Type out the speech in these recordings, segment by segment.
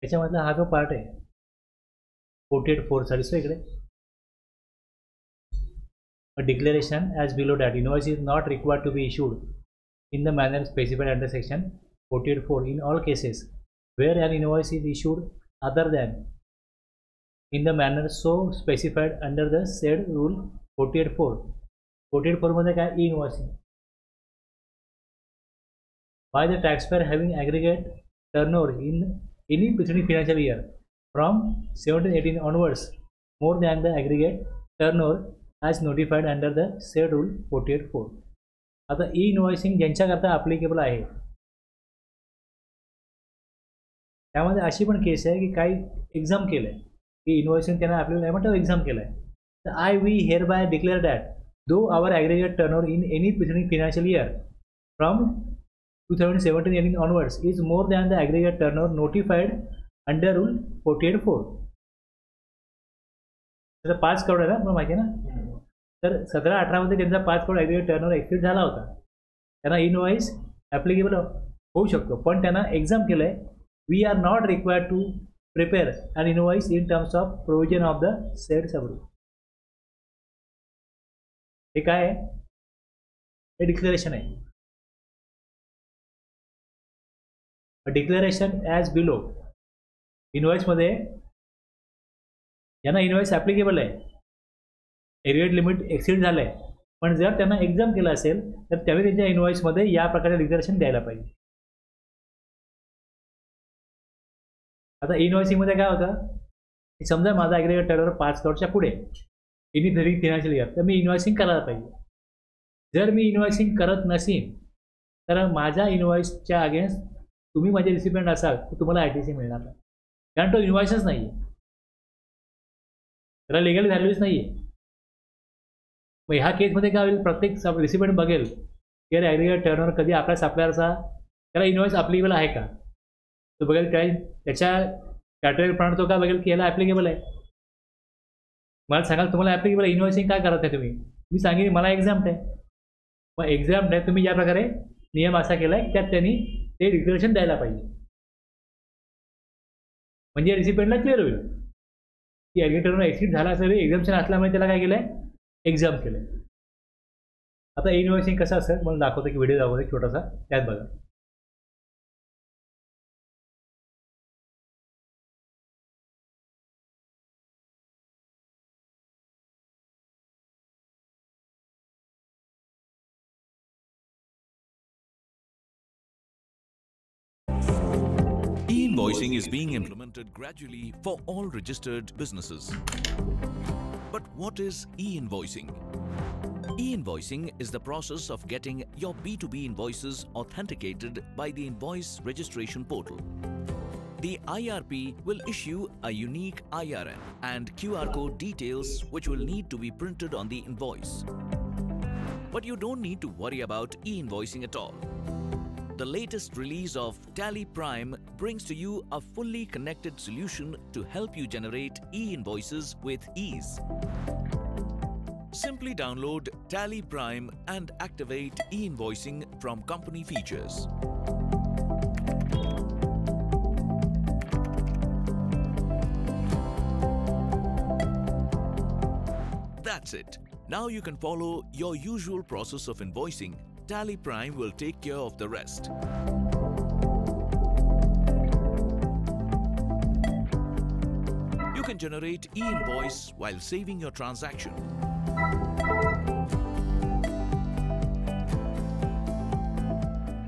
त्याच्यामधला हा जो पार्ट आहे 48.4 दिसतो इकडे. A declaration as below that invoice is not required to be issued in the manner specified under section 48.4 in all cases where an invoice is issued other than in the manner so specified under the said rule 48.4. 48.4 मध्ये काय e-invoicing by the taxpayer having aggregate turnover in any preceding financial year from 17-18 onwards more than the aggregate turnover as notified under the said rule 48.4. आता e-invoicing ज्यांच्याकरता applicable आहे त्यामध्ये अशी पण केस आहे की काही एक्झाम केलं आहे की इन्व्हॉइसिंग त्यांना ॲप्लिकेबल आहे म्हणतो एक्झाम केलं आहे. तर I we hereby declare that though our aggregate turnover in any preceding financial year from 2017-18 onwards is more than the aggregate turnover notified under rule 48.4. त्याचा 5 करोड आहे ना, मला माहिती आहे ना. तर 17-18 मध्ये त्यांचा 5 करोड ॲग्रिगेट टर्नओव्हर एक्सिड झाला होता. त्यांना इनवॉइस ॲप्लिकेबल होऊ शकतो, पण त्यांना एक्झाम केलं आहे. We are not required to prepare an invoice in terms of provision of the said subrule. हे काय आहे? हे डिक्लेरेशन आहे. डिक्लेरेशन ॲज बिलो इनवॉइसमध्ये ज्यांना इनवॉइस ॲप्लिकेबल आहे, एरियड लिमिट एक्सिड झालं आहे, पण जर त्यांना एक्झाम केलं असेल तर त्यावेळी त्यांच्या इनवॉइसमध्ये या प्रकारे डिक्लेरेशन द्यायला पाहिजे. आता इनवॉइसिंगमध्ये काय होतं, समजा माझा ॲग्रिगेट टर्नओव्हर 5 करोडच्या पुढे एनी प्रिसिडिंग फायनान्शियल इयर, तर मी इनवॉइसिंग करायला पाहिजे. जर मी इनवॉइसिंग करत नसेन तर माझ्या इनवॉइसच्या अगेन्स्ट तुम्ही माझे रिसिपियंट असाल तर तुम्हाला ITC मिळणार नाही, कारण तो इनवॉइसच नाही आहे, त्याला लिगल व्हॅल्यूच नाही आहे. मग ह्या केसमध्ये काय होईल, प्रत्येक रिसिपियंट बघेल की अरे ॲग्रिगेट टर्नओव्हर कधी आपल्या सप्लायरचा त्याला इनवॉइस ॲप्लिकेबल आहे का, तो बघेल काय त्याच्या कॅटेगरीप्रमाणे तो काय बघेल की याला ॲप्लिकेबल आहे. मला सांगाल तुम्हाला ॲप्लिकेबल आहे, इनवॉइसिंग काय करत आहे तुम्ही, मी सांगेन मला एक्झाम्प्ट आहे. मग एक्झाम्प्ट आहे, तुम्ही ज्या प्रकारे नियम असा केला आहे त्यात त्यांनी ते डिक्लेरेशन द्यायला पाहिजे, म्हणजे रिसिपियंटला क्लिअर होईल की ॲग्रिगेटरनं एक्सिट झाला असेल, एक्झाम्पशन असल्यामुळे त्याला काय केलं आहे, एक्झाम केलं आहे. आता इनवॉइसिंग कसं असेल मला दाखवतो की व्हिडिओ दाखवतो छोटासा, त्यात बघा. E-invoicing is being implemented gradually for all registered businesses. But what is e-invoicing? E-invoicing is the process of getting your B2B invoices authenticated by the Invoice Registration Portal. The IRP will issue a unique IRN and QR code details which will need to be printed on the invoice. But you don't need to worry about e-invoicing at all. The latest release of Tally Prime brings to you a fully connected solution to help you generate e-invoices with ease. Simply download Tally Prime and activate e-invoicing from company features. That's it. Now you can follow your usual process of invoicing. Tally Prime will take care of the rest. You can generate e-invoice while saving your transaction.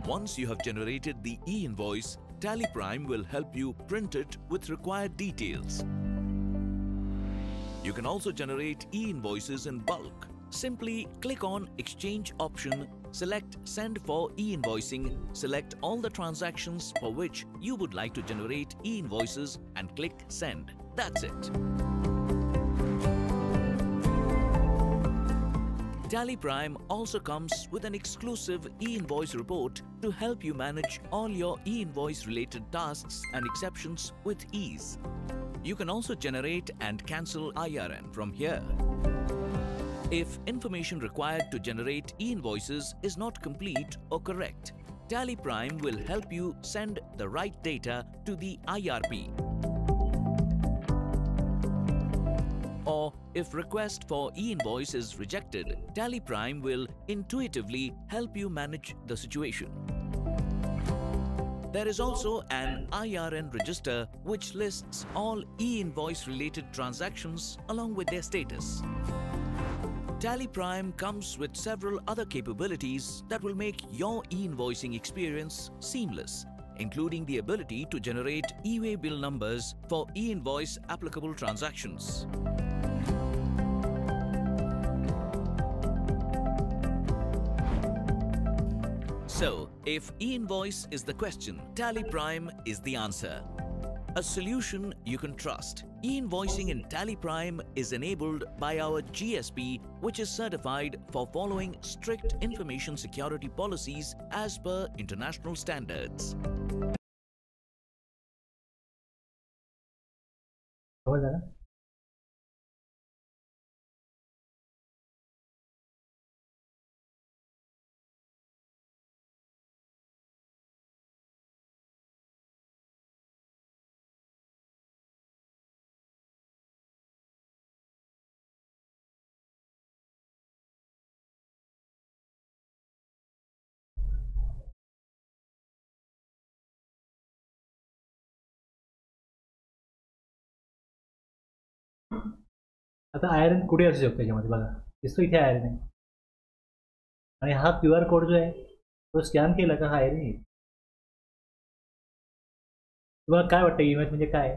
Once you have generated the e-invoice, Tally Prime will help you print it with required details. You can also generate e-invoices in bulk. Simply click on Exchange option, select Send for e-invoicing, select all the transactions for which you would like to generate e-invoices and click Send. That's it. Tally Prime also comes with an exclusive e-invoice report to help you manage all your e-invoice related tasks and exceptions with ease. You can also generate and cancel IRN from here. If information required to generate e-invoices is not complete or correct, Tally Prime will help you send the right data to the IRP. Or if request for e-invoice is rejected, Tally Prime will intuitively help you manage the situation. There is also an IRN register which lists all e-invoice related transactions along with their status. Tally Prime comes with several other capabilities that will make your e-invoicing experience seamless, including the ability to generate e-way bill numbers for e-invoice applicable transactions. So, if e-invoice is the question, Tally Prime is the answer. A solution you can trust. E-invoicing in Tally Prime is enabled by our GSP, which is certified for following strict information security policies as per international standards. समजलं ना? आता iron कुठे असू शकतो त्याच्यामध्ये बघा, दिसतो इथे आयरन आहे आणि हा QR कोड जो आहे तो स्कॅन केला का हा आयरन येईल. तुम्हाला काय वाटतं इन्व्हॉइस म्हणजे काय?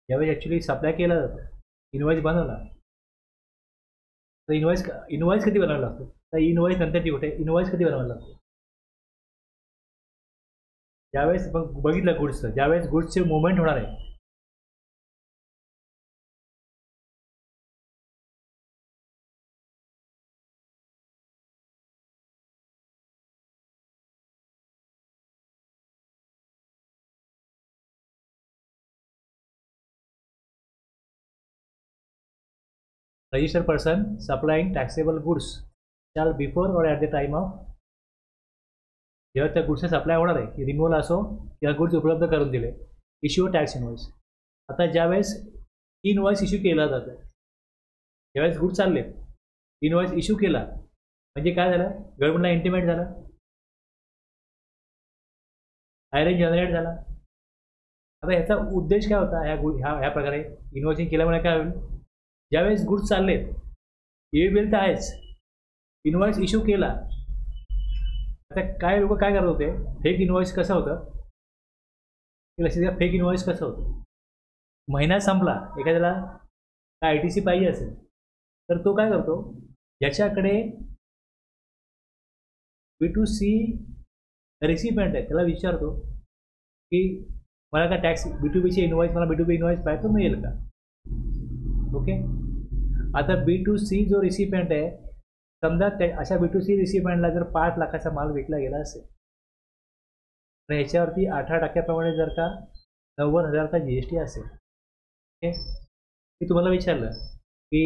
ज्यावेळेस ॲक्च्युली सप्लाय केला जातं, इन्व्हॉइस बनवला तर इन्व्हॉइस कधी बनवायला लागतो? तर इन्व्हॉइस नंतरची गोष्ट आहे, इन्व्हॉइस कधी बनवायला लागतो? ज्यावेळेस बघितलं गुड्सचं, ज्यावेळेस गुड्सचे मुवमेंट होणार आहे, registered person supplying taxable goods shall before or at the time of, जेव्हा त्या गुड्सचा सप्लाय होणार आहे की रिमूव्हल असो किंवा गुड्स उपलब्ध करून दिले, इश्यू टॅक्स इन्व्हॉइस. आता ज्यावेळेस इन्व्हॉइस इश्यू केला जातो, ज्यावेळेस गुड्स चालले, इन्व्हॉइस इश्यू केला म्हणजे काय झालं? गव्हर्नमेंटला इंटिमेट झालं, आयरन जनरेट झाला. आता ह्याचा उद्देश काय होता? ह्या प्रकारे इन्व्हॉइसिंग केल्यामुळे काय होईल? ज्यावेळेस गुड्स चाललेत, ए बिल तर आहेच, इन्व्हॉइस इश्यू केला. आता काय लोक काय करत होते? फेक इन्व्हॉइस कसं होतं? लक्षात घ्या, फेक इन्व्हॉइस कसं होतं? महिना संपला, एखाद्याला काय ITC पाहिजे असेल तर तो काय करतो? ज्याच्याकडे B2C रेसिपियंट आहे त्याला विचारतो की मला का टॅक्स B2Bचे इन्व्हॉइस, मला B2B इन्व्हॉइस पाहिजे तो मिळेल का? ओके. आता B2C जो रिसिपियंट आहे, समजा अशा B2C रिसिपियंटला जर 5 लाखाचा माल विकला गेला असेल तर ह्याच्यावरती 18% जर का 90,000चा GST असेल, ओके, मी तुम्हाला विचारलं की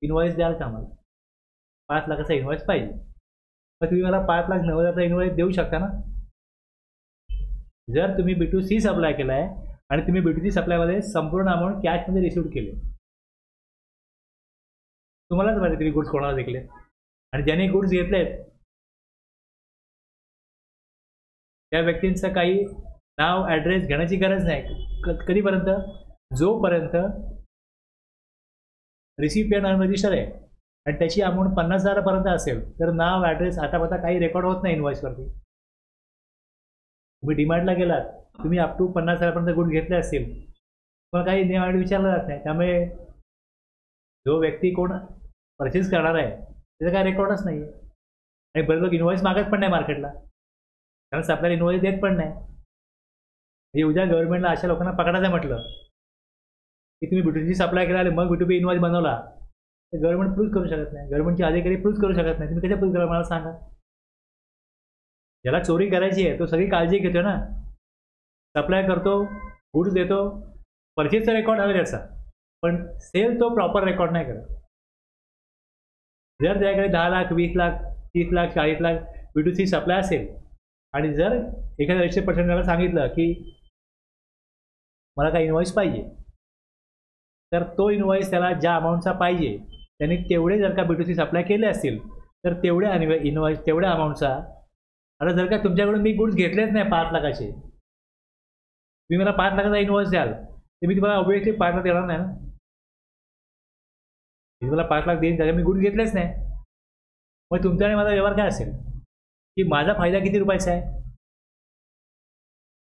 इन्व्हॉइस द्याल का? मला 5 लाखाचा इन्व्हॉइस पाहिजे, मग तुम्ही मला 5,90,000चा इन्व्हॉइस देऊ शकता ना? जर तुम्ही B2C सप्लाय केला आहे आणि तुम्ही B2C सप्लायमध्ये संपूर्ण अमाऊंट कॅशमध्ये रिसिव्ह केले, तुम्हालाच माहिती तुम्ही गुड्स कोणाला विकले आणि ज्याने गुड्स घेतलेत त्या व्यक्तींचं काही नाव ॲड्रेस घेण्याची गरज नाही. कधीपर्यंत? जोपर्यंत रिसिपियंट अनरजिस्टर्ड आहे आणि त्याची अमाऊंट 50,000पर्यंत असेल तर नाव ॲड्रेस आता काही रेकॉर्ड होत नाही इन्व्हॉइसवरती. तुम्ही डिमांडला गेलात, तुम्ही अप टू 50,000पर्यंत गुड घेतले असतील, पण काही नियम विचारला जात नाही. त्यामुळे जो व्यक्ती कोण परचेस करणार आहे त्याचा काय रेकॉर्डच नाही आहे आणि बरेच लोक इन्व्हॉइस मागत पण नाही मार्केटला, कारण सप्लायर इन्व्हॉइस देत पण नाही. म्हणजे उद्या गव्हर्नमेंटला अशा लोकांना पकडायचं म्हटलं की तुम्ही B2C सप्लाय केला मग B2B इन्व्हॉइस बनवला तर गव्हर्नमेंट प्रूव्ह करू शकत नाही, गव्हर्नमेंटचे अधिकारी प्रूव्ह करू शकत नाही. तुम्ही कसे प्रूव्ह करा मला सांगा? ज्याला चोरी करायची आहे तो सगळी काळजी घेतो ना, सप्लाय करतो, गुड्स देतो, परचेसचा रेकॉर्ड हवे त्याचा, पण सेल तो प्रॉपर रेकॉर्ड नाही करत. जर त्याकडे 10 लाख, 20 लाख, 30 लाख, 40 लाख B2C सप्लाय असेल आणि जर एखाद्या रजिस्टर्ड पर्सनला सांगितलं की मला काही इनवॉइस पाहिजे, तर तो इनवॉइस त्याला ज्या अमाऊंटचा पाहिजे त्यांनी तेवढे जर का B2C सप्लाय केले असतील तर तेवढ्या इनवॉइस तेवढ्या अमाऊंटचा. आता जर का तुमच्याकडून मी गुड्स घेतलेच नाही 5 लाखाचे, तुम्ही मला 5 लाखाचा इनवॉइस द्याल तर मी तुम्हाला ऑब्विसली 5 लाख देणार नाही ना. मी तुम्हाला 5 लाख देईन त्याच्या मी गुड्स घेतलेच नाही. मग तुमचा आणि माझा व्यवहार काय असेल की माझा फायदा किती रुपयाचा आहे?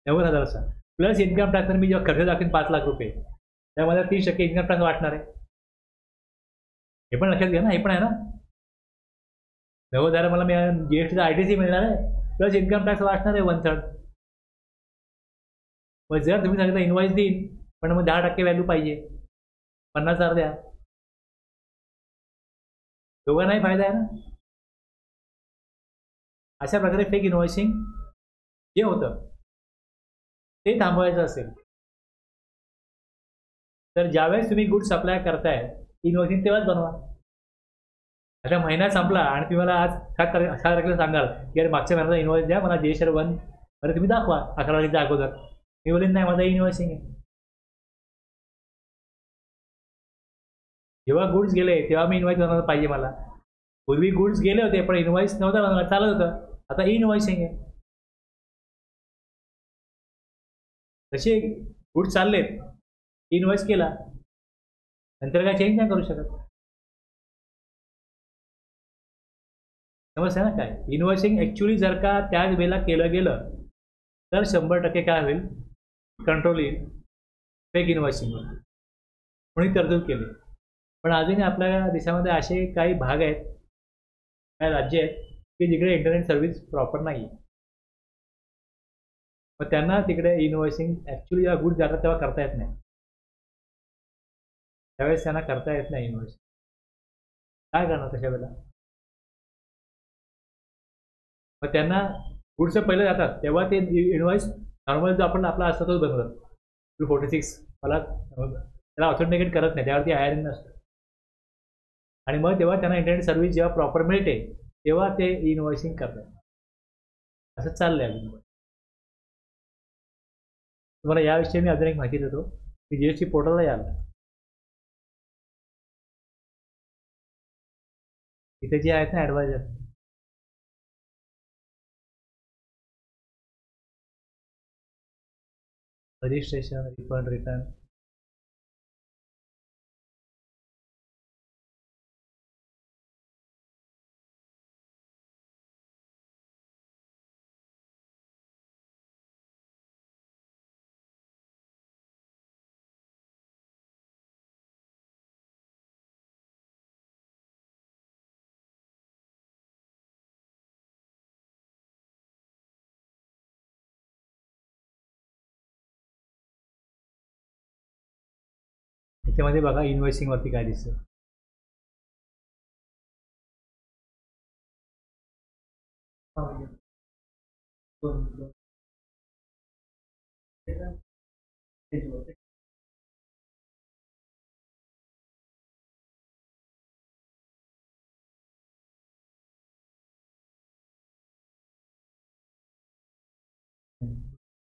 90,000चा प्लस इन्कम टॅक्स. मी जेव्हा खर्च दाखवेन 5 लाख रुपये त्यामध्ये 30% इन्कम टॅक्स वाटणार आहे. हे पण लक्षात घ्या ना, हे पण आहे ना. 90,000 मला जीएसटीचा आयटीसी मिळणार आहे प्लस इन्कम टॅक्स वाचणार आहे 1/3. मग जर तुम्ही सांगितलं इनवॉइस देईन पण मग 10% व्हॅल्यू पाहिजे, 50,000 द्या, दोघांनाही फायदा आहे ना. अशा प्रकारे फेक इनवॉइसिंग जे होतं ते थांबवायचं असेल तर ज्यावेळेस तुम्ही गुड सप्लाय करताय इनवॉइसिंग तेव्हाच बनवा. आता महिना संपला आणि तुम्ही मला आज 7 तारखेला सांगाल की अरे मागच्या महिन्याचा इनवॉइस द्या मला GSR 1 अरे तुम्ही दाखवा 11 तारखेच्या अगोदर. मी बोलेन नाही माझा इनवॉइसिंग आहे. जेव्हा गुड्स गेले तेव्हा मी इनवॉइस बनवलं पाहिजे मला. पूर्वी गुड्स गेले होते पण इनवॉइस नव्हता बनवला, चालत होतं. आता इनवॉइसिंग आहे. तसे गुड्स चाललेत, इनवॉइस केला, नंतर काय चेंज नाही करू शकत. समजतं ना काय? इनवॉइसिंग ॲक्च्युली जर का त्याच वेळेला केलं गेलं तर 100% काय होईल, कंट्रोल येईल फेक इनवॉइसिंगवर. कोणी तरतूद केली. पण अजूनही आपल्या देशामध्ये असे काही भाग आहेत, काही राज्य आहेत की जिकडे इंटरनेट सर्व्हिस प्रॉपर नाही आहे. मग त्यांना तिकडे इनवॉइसिंग ॲक्च्युली जेव्हा गुड जातात तेव्हा करता येत नाही. त्यावेळेस त्यांना करता येत नाही इनवॉइसिंग. काय करणार तशा वेळेला? मग त्यांना गुडचं पहिलं जातात तेव्हा ते इनवॉइस नॉर्मल जो आपण आपला असतो तोच बनवतात. 246 मला त्याला ऑथेंटिकेट करत नाही, त्यावरती IRN नसतं. आणि मग तेव्हा त्यांना इंटरनेट सर्व्हिस जेव्हा प्रॉपर मिळते तेव्हा ते इनवॉइसिंग करतात. असं चाललंय अजून. तुम्हाला याविषयी मी अजून एक माहिती देतो की GST पोर्टलला याल, इथे जे आहेत ना ॲडवायझर, रजिस्ट्रेशन, रिफंड, रिटर्न, त्याच्यामध्ये बघा इनवॉइसिंगवरती काय दिसतं.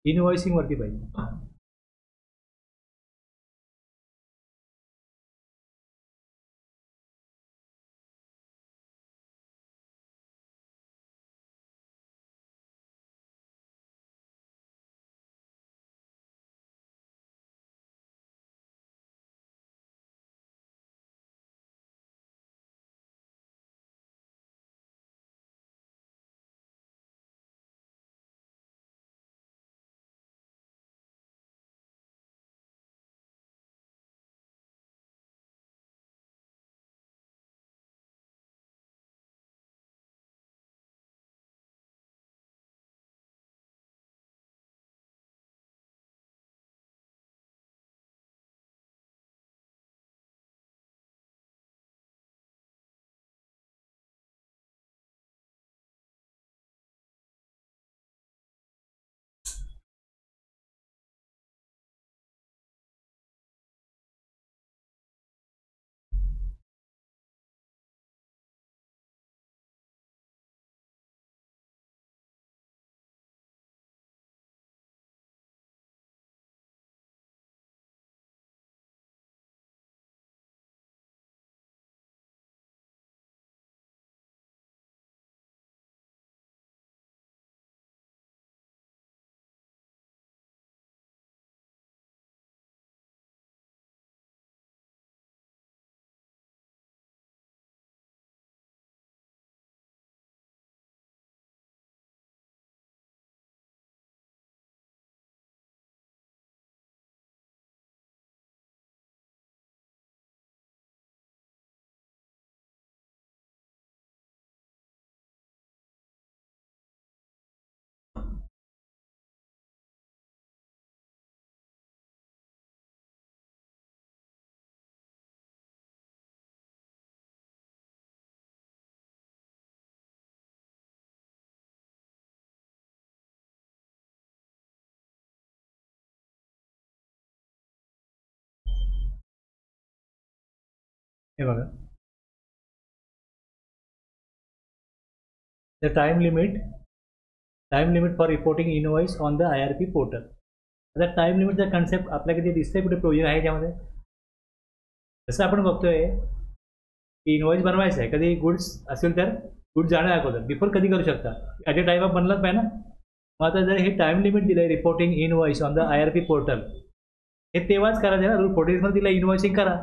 इनवॉइसिंगवरती पाहिजे. हे बघा, the time limit for reporting invoice on the IRP portal. आता टाइम लिमिटचा कन्सेप्ट आपल्याकडे दिसतंय कुठे प्रोविजन आहे त्यामध्ये. जसं आपण बघतोय की इनवॉइस बनवायचं आहे, कधी गुड्स असेल तर गुड्स जाण्या अगोदर बिफोर कधी करू शकता, ॲट ए टाइम ऑफ बनलाच पाहिजे ना. मग आता जर हे टाइम लिमिट दिलं आहे reporting invoice on the IRP portal, हे तेव्हाच करायचं आहे ना. रूल 46 मध्ये दिलं इनवॉइसिंग करा.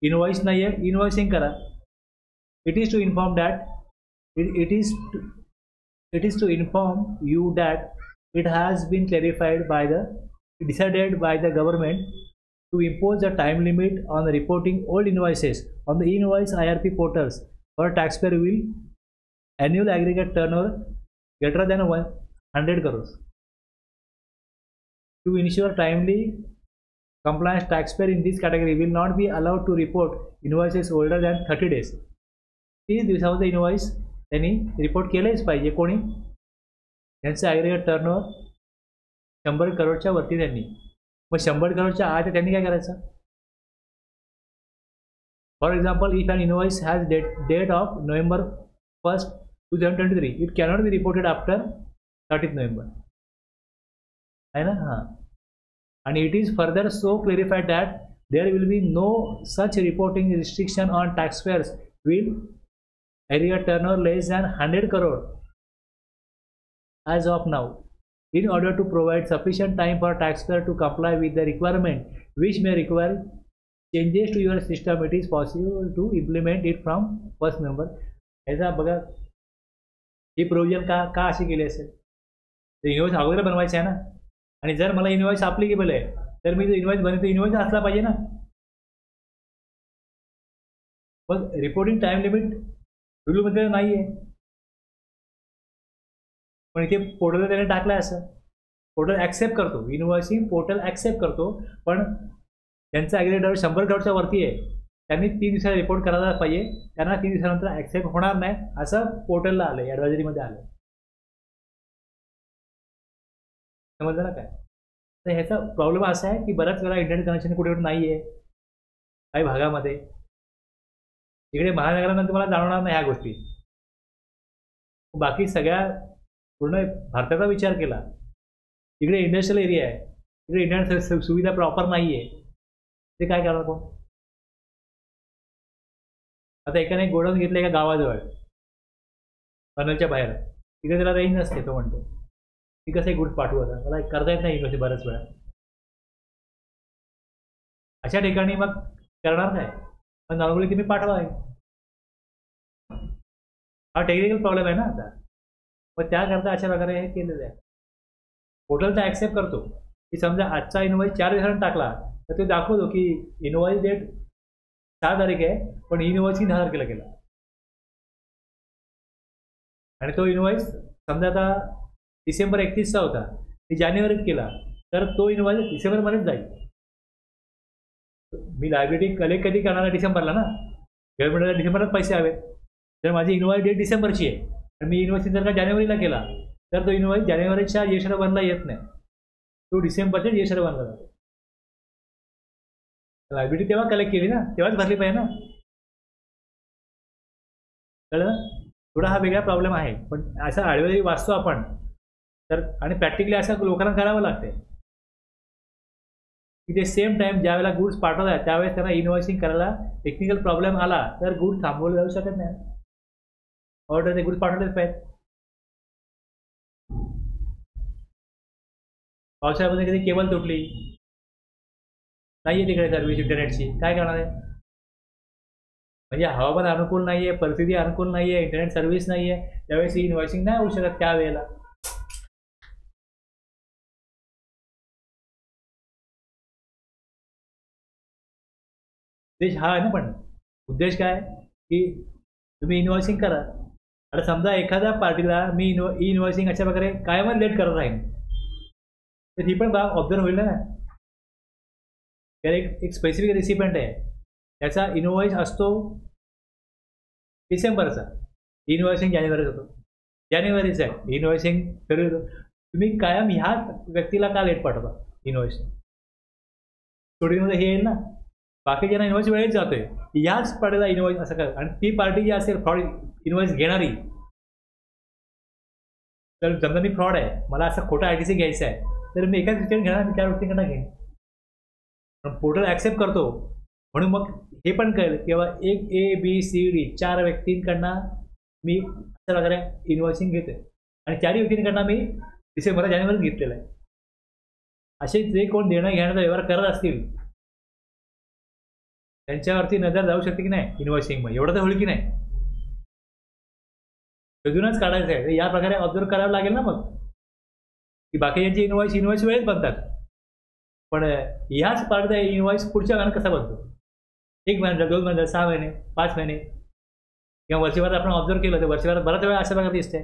इनवॉइस नाही आहे, इनवॉइसिंग करा. It is to inform that it is to inform you that it has been decided by the government to impose a time limit on reporting all invoices on the invoice IRP portals for taxpayer will annual aggregate turnover greater than 100 crores. To ensure timely compliance, taxpayer in this category will not be allowed to report invoices older than 30 days. 30 दिवसामध्ये invoice त्यांनी report केलंच पाहिजे. कोणी? त्यांचं aggregate turnover 100 करोडच्या वरती त्यांनी. मग 100 करोडच्या आत त्यांनी काय करायचं? For example, if an invoice has date of November 1st, 2023, it cannot be reported after 30th November. आहे ना? हां. आणि it is further so clarified that there will be no such reporting restriction on taxpayers will aggregate turnover less than 100 crore as of now, in order to provide sufficient time for taxpayer to comply with the requirement which may require changes to your system. It is possible to implement it from 1st November. ऐसा बघा, ही provision का अशी केली असेल? Invoice अगोदर बनवायचं आहे ना. आणि जर मला इनवॉइस अप्लिकेबल आहे तर मी जो इनवॉइस बनवतो इनवॉइस असला पाहिजे ना. पण रिपोर्टिंग टाइम लिमिट रूलमध्ये नाही आहे, पण इथे पोर्टल त्याने टाकलं. असं पोर्टल ॲक्सेप्ट करतो, इनवॉइसिंग पोर्टल ॲक्सेप्ट करतो, पण त्यांचं ॲग्रिगेटर 100 करोडच्या वरती आहे, त्यांनी 3 दिवसाला रिपोर्ट करायला पाहिजे. त्यांना 3 दिवसानंतर ॲक्सेप्ट होणार नाही असं पोर्टलला आलं, ॲडवायझरीमध्ये आलं. समजलं ना काय? तर ह्याचा प्रॉब्लेम असा आहे की बऱ्याच वेळा इंटरनेट कनेक्शन कुठे कुठे नाही आहे काही भागामध्ये. इकडे महानगरांना तुम्हाला जाणवणार नाही ह्या गोष्टी. बाकी सगळ्या पूर्ण भारताचा विचार केला, इकडे इंडस्ट्रियल एरिया आहे, इकडे इंटरनेट सुविधा प्रॉपर नाही आहे, ते काय करणार कोण? आता एकाने गोडाऊन घेतलं एका गावाजवळ पनवेलच्या बाहेर, तिकडे त्याला रेंज नसते. तो म्हणतो ती कसं गुड्स पाठवू, आता मला करता येत नाही इन्व्हेस्ट बऱ्याच वेळा. अशा ठिकाणी मग करणार काय? पण नॉर्मली तुम्ही पाठवा आहे. हा टेक्निकल प्रॉब्लेम आहे ना आता. मग त्याकरता अशा प्रकारे हे केलेलं आहे. पोर्टल तर ॲक्सेप्ट करतो की समजा आजचा इनवॉइस 4 दिवसांनी टाकला तर ते दाखवतो की इनवॉइस डेट 6 तारीख आहे, पण इनवॉइसिंग 10 तारखेला केला. आणि तो इनवॉइस समजा आता डिसेंबर 31चा होता, मी जानेवारीत केला, तर तो इनवॉइस डिसेंबरमध्येच जाईल. मी लायबिलिटी कलेक्ट कधी करणार आहे? डिसेंबरला ना. गव्हर्नमेंटला डिसेंबरलाच पैसे हवे. जर माझी इनवॉइस डेट डिसेंबरची आहे आणि मी इनवॉइसिंग जर का जानेवारीला केला तर तो इनवॉइस जानेवारीच्या जीएसटी बनला येत नाही, तो डिसेंबरच्या जीएसटी बनला जातो. लायबिलिटी तेव्हा कलेक्ट केली ना, तेव्हाच भरली पाहिजे ना. कळलं? थोडा हा वेगळा प्रॉब्लेम आहे, पण असा आडवेळी वाचतो आपण तर. आणि प्रॅक्टिकली असं लोकांना करावं लागते की ते सेम टाइम ज्या वेळेला गुड्स पाठवतात त्यावेळेस त्यांना इनवॉइसिंग करायला टेक्निकल प्रॉब्लेम आला तर गुड्स थांबवले जाऊ शकत नाही. ऑर्डर ते गुड्स पाठवलेच पाहिजे. पावसाळ्यामध्ये कधी केबल तुटली नाही आहे तिकडे सर्व्हिस इंटरनेटची, काय करणार आहे? म्हणजे हवामान अनुकूल नाही आहे, परिस्थिती अनुकूल नाही आहे, इंटरनेट सर्व्हिस नाही आहे, त्यावेळेस ही इनवॉइसिंग नाही होऊ शकत त्यावेळेला. उद्देश हा आहे ना, पण उद्देश काय की तुम्ही इनवॉइसिंग करा. आता समजा एखाद्या पार्टीला मी इनवॉइसिंग अशा प्रकारे कायम लेट करत राहीन तर ही पण बाब ऑब्झर्व होईल ना. त्याला एक स्पेसिफिक रिसिपेंट आहे, त्याचा इनवॉइस असतो डिसेंबरचा, इनवॉइसिंग जानेवारीत होतो, जानेवारीचा आहे इनवॉइसिंग फेब्रुवारी होतो. तुम्ही कायम ह्या व्यक्तीला का लेट पाठवता इनवॉइस? स्टुडिओमध्ये हे येईल ना, बाकीच्यांना इन्व्हॉइस वेळेत जातोय, याच पार्टीला इन्व्हॉइस असं कर. आणि ती पार्टी जी असेल फ्रॉड इन्व्हॉइस घेणारी, तर समजा मी फ्रॉड आहे, मला असं खोटा ITC घ्यायचा आहे, तर मी एकाच व्यक्तीने घेणार, मी त्या व्यक्तीकडनं घेईन. पण पोर्टल ॲक्सेप्ट करतो म्हणून मग हे पण कळेल किंवा एक ABCD 4 व्यक्तींकडनं मी अशा प्रकारे इन्व्हॉइसिंग घेतोय आणि 4 व्यक्तींकडनं मी डिसेंबर जानेवारीत घेतलेलं आहे. असे जे कोण देणं घेण्याचा व्यवहार करत असतील त्यांच्यावरती नजर जाऊ शकते की नाही इन्व्हॉइसिंगमध्ये, एवढं तर होईल की नाही, शोधूनच काढायचं आहे. या प्रकारे ऑब्झर्व करावं लागेल ना मग, की बाकीच्यांची इन्व्हॉइस वेळेत बनतात, पण ह्याच पार्टचा इन्व्हॉइस पुढच्या वेळेला कसा बनतो, 1 महिना, 2 महिने, 6 महिने, 5 महिने किंवा वर्षभरात आपण ऑब्झर्व केलं तर वर्षभरात बराच वेळा अशा प्रकारे दिसते.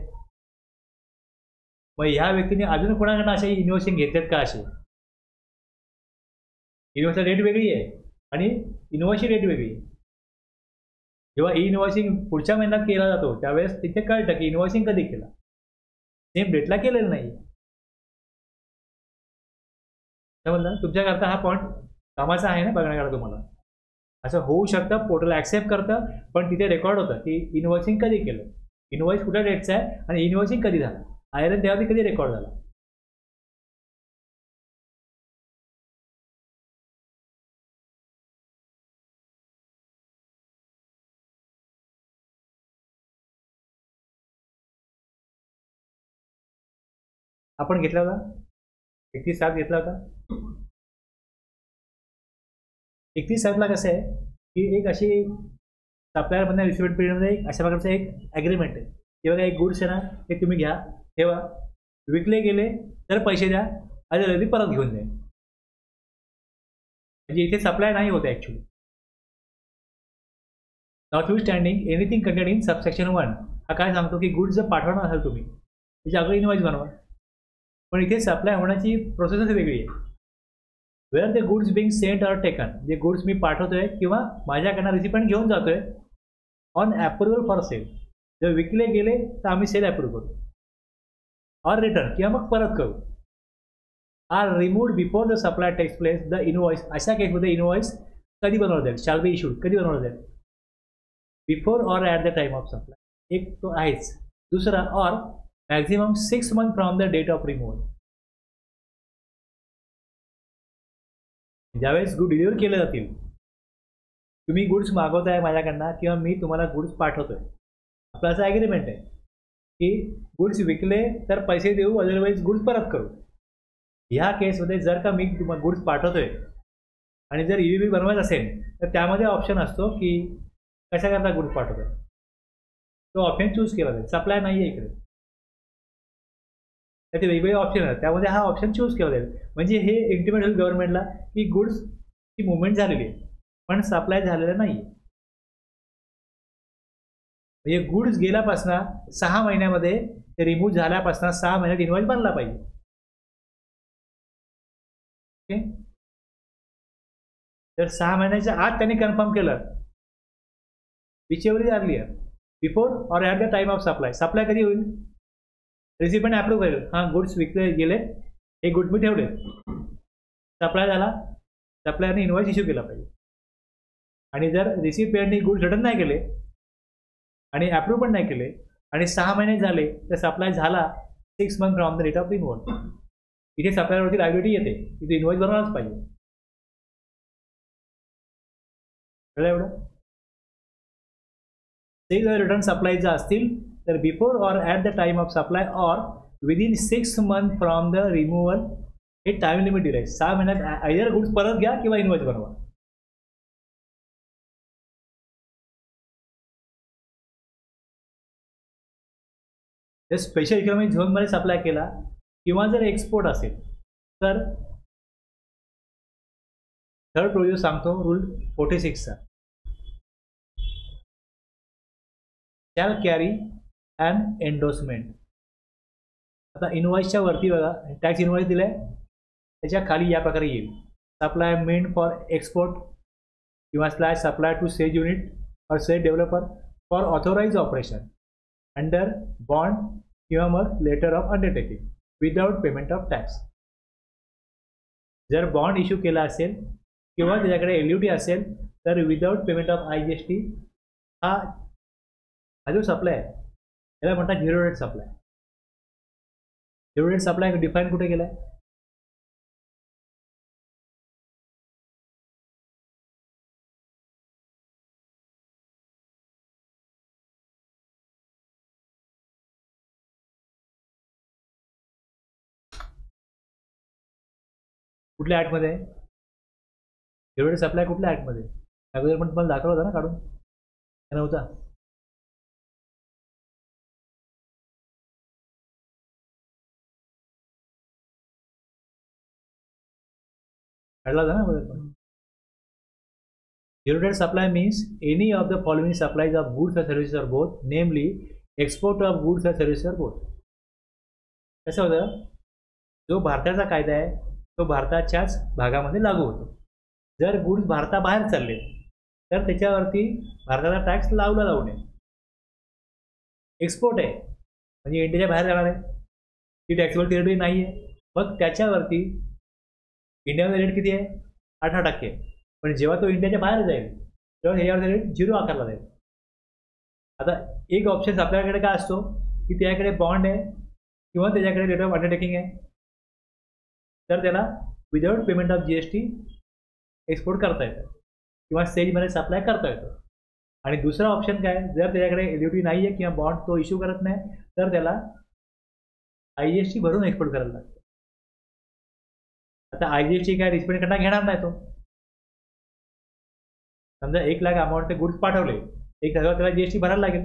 मग ह्या व्यक्तीने अजून कोणाकडनं असे इन्व्हॉइसिंग घेतलेत का? असे इन्व्हॉइसची रेट वेगळी आहे आणि इन्व्हॉइसची रेट वेगळी आहे. जेव्हा इन्व्हॉइसिंग पुढच्या महिन्यात केला जातो त्यावेळेस तिथे कळतं की इन्व्हॉइसिंग कधी केला, सेम डेटला केलेलं नाही. समजलं? तुमच्याकरता हा पॉईंट कामाचा आहे ना बघण्याकरता तुम्हाला. असं होऊ शकतं, पोर्टल ॲक्सेप्ट करतं पण तिथे रेकॉर्ड होतं की इन्व्हॉइसिंग कधी केलं, इन्व्हॉइस कुठल्या डेटचा आहे आणि इन्व्हॉइसिंग कधी झालं, आयरन त्यावरती कधी रेकॉर्ड झाला. आपण घेतला होता 31/7 घेतला होता. 31/7ला कसं आहे की एक अशी सप्लायरमधल्या रिसिव्हमेंट पिरियडमध्ये एक अशा प्रकारचं एक ॲग्रीमेंट आहे की बघा एक गुड्स आहे ना, हे तुम्ही घ्या, ठेवा, विकले गेले तर पैसे द्या, आणि परत घेऊन द्या. म्हणजे इथे सप्लाय नाही होते actually. Notwithstanding anything content in subsection 1 हा काय सांगतो की गुड्स जर पाठवणार असाल तुम्ही त्याची अगोदर इन्व्हॉइस बनवा, पण इथे सप्लाय होण्याची प्रोसेसच वेगळी आहे. Where the goods being sent or taken, जे गुड्स मी पाठवतोय किंवा माझ्याकडनं रिसिपंट घेऊन जातोय ऑन अप्रुव्हल फॉर सेल, जर विकले गेले तर आम्ही सेल अप्रूव्ह करू, ऑर रिटर्न किंवा मग परत करू, are removed before the supply takes place the invoice. अशा केसमध्ये इन्व्हॉइस कधी बनवलं जाईल, शाल बी इश्यूड, कधी बनवलं जाईल, before or at the time of supply, एक तो आहेच. दुसरा or maximum 6 months from the date of removal. ज्यावेळेस गुड डिलिव्हर केले जातील, तुम्ही गुड्स मागवताय माझ्याकडनं किंवा मी तुम्हाला गुड्स पाठवतोय, आपला असं ॲग्रीमेंट आहे की गुड्स विकले तर पैसे देऊ, अदरवाईज गुड्स परत करू. ह्या केसमध्ये जर का मी तुम्हाला गुड्स पाठवतोय आणि जर EVB बनवायचं असेल तर त्यामध्ये ऑप्शन असतो की कशा करता गुड्स पाठवतोय, तो ऑप्शन चूज केला जाईल. सप्लाय नाही आहे इकडे, त्याचे वेगवेगळे ऑप्शन आहेत, त्यामध्ये हा ऑप्शन चूज केला जाईल. म्हणजे हे इंटिमेट होईल गव्हर्नमेंटला की गुड्सची मुवमेंट झालेली आहे पण सप्लाय झालेला नाही. म्हणजे गुड्स गेल्यापासून 6 महिन्यामध्ये ते रिमूव्ह झाल्यापासून 6 महिन्यात इन्व्हॉइस बनला पाहिजे. ओके, तर 6 महिन्याच्या आत त्यांनी कन्फर्म केलं, विचेवरी आली आहे before or at the time of supply. Supply कधी होईल, रिसिपंट अप्रूव्ह करेल, हां गुड्स विकले गेले, हे गुड्स मी ठेवले, सप्लाय झाला, सप्लायरने इन्व्हॉइस इश्यू केला पाहिजे. आणि जर रिसिपियंटनी गुड्स रिटर्न नाही केले आणि अप्रूव्ह पण नाही केले आणि 6 महिने झाले तर सप्लाय झाला 6 months from the date of removal. इथे सप्लायरवरती लायबिलिटी येते, तिथे इन्व्हॉइस बनवायलाच पाहिजे. कळलं एवढं? ते जर रिटर्न सप्लायचं असतील तर before or at the time of supply or within 6 months from the removal, हे टाइम लिमिट दिलं आहे. 6 महिन्यात आयदर गुड्स परत घ्या किंवा इन्व्हॉइस बनवा. जर स्पेशल इकॉनॉमिक झोनमध्ये सप्लाय केला किंवा जर एक्सपोर्ट असेल तर थर्ड प्रोव्हिजन सांगतो, रूल 46चा, शॅल कॅरी अँड एन्डोर्समेंट. आता इन्व्हॉइसच्या वरती बघा टॅक्स इन्व्हॉइस दिलाय, त्याच्या खाली या प्रकारे येईल, सप्लाय मेंट फॉर एक्सपोर्ट किंवा slash supply to SEZ unit or SEZ developer for authorise operation under bond किंवा मग letter of undertaking without payment of tax. जर बॉन्ड इश्यू केला असेल किंवा त्याच्याकडे LUT असेल तर विदाउट पेमेंट ऑफ IGST हा जो सप्लाय आहे त्याला म्हणतात zero rate supply. Zero rate supply define कुठे केलाय? कुठल्या ऍक्टमध्ये? झिरो रेट सप्लाय कुठल्या ऍक्टमध्ये? अगोदर पण तुम्हाला दाखवलं होतं ना काढून, नव्हता? काढला होता ना? Zero rate supply means any of the following supplies of goods or services or both, namely export of goods or services or both. कसं होतं, जो भारताचा कायदा आहे तो भारताच्याच भागामध्ये लागू होतो. जर गुड्स भारताबाहेर चालले तर त्याच्यावरती भारताचा टॅक्स लावला जाऊ नये. एक्सपोर्ट आहे म्हणजे इंडियाच्या बाहेर जाणार आहे, ती टॅक्सेबल टेरिटरी नाही आहे, मग त्याच्यावरती इंडियाचा रेट किती आहे? 18%. पण जेव्हा तो इंडियाच्या बाहेर जाईल तेव्हा ह्याच्यावर रेट 0 आकारला जाईल. आता एक ऑप्शन आपल्याकडे काय असतो की त्याच्याकडे बॉन्ड आहे किंवा त्याच्याकडे रेट ऑफ अंडरटेकिंग आहे, तर त्याला without payment of GST export करता येतं किंवा स्टेजमध्ये सप्लाय करता येतं. आणि दुसरा ऑप्शन काय, जर त्याच्याकडे LUT नाही आहे किंवा बॉन्ड तो इश्यू करत नाही तर त्याला IGST भरून एक्सपोर्ट करायला लागतं. आता IGST काय रिस्पेक्ट करता घेणार नाही तो. समजा 1 लाख अमाऊंटचे गुड्स पाठवले, 1,000 त्याला GST भरायला लागेल.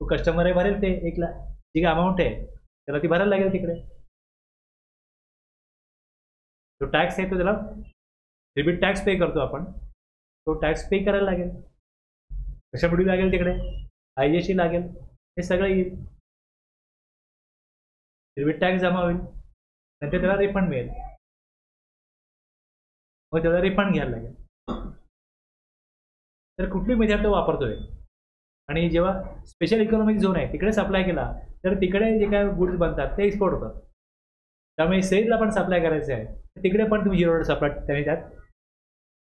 तो कस्टमर भरेल ते 1 लाख जी काय अमाऊंट आहे त्याला ती भरायला लागेल तिकडे. तो टॅक्स आहे तो त्याला रिबीट टॅक्स पे करतो आपण, तो टॅक्स पे करायला लागेल. कशामुळे लागेल तिकडे? IGST लागेल. हे सगळं येईल, रिबीट टॅक्स जमा होईल, नंतर त्याला रिफंड मिळेल, मग त्याला रिफंड घ्यायला लागेल. तर कुठली मेथड तो वापरतोय. आणि जेव्हा स्पेशल इकॉनॉमिक झोन आहे तिकडे सप्लाय केला तर तिकडे जे काय गुड्स बनतात ते एक्सपोर्ट होतात. त्यामुळे सेजला पण सप्लाय करायचं आहे तिकडे पण तुम्ही झिरो रेट सप्लाय त्याने त्यात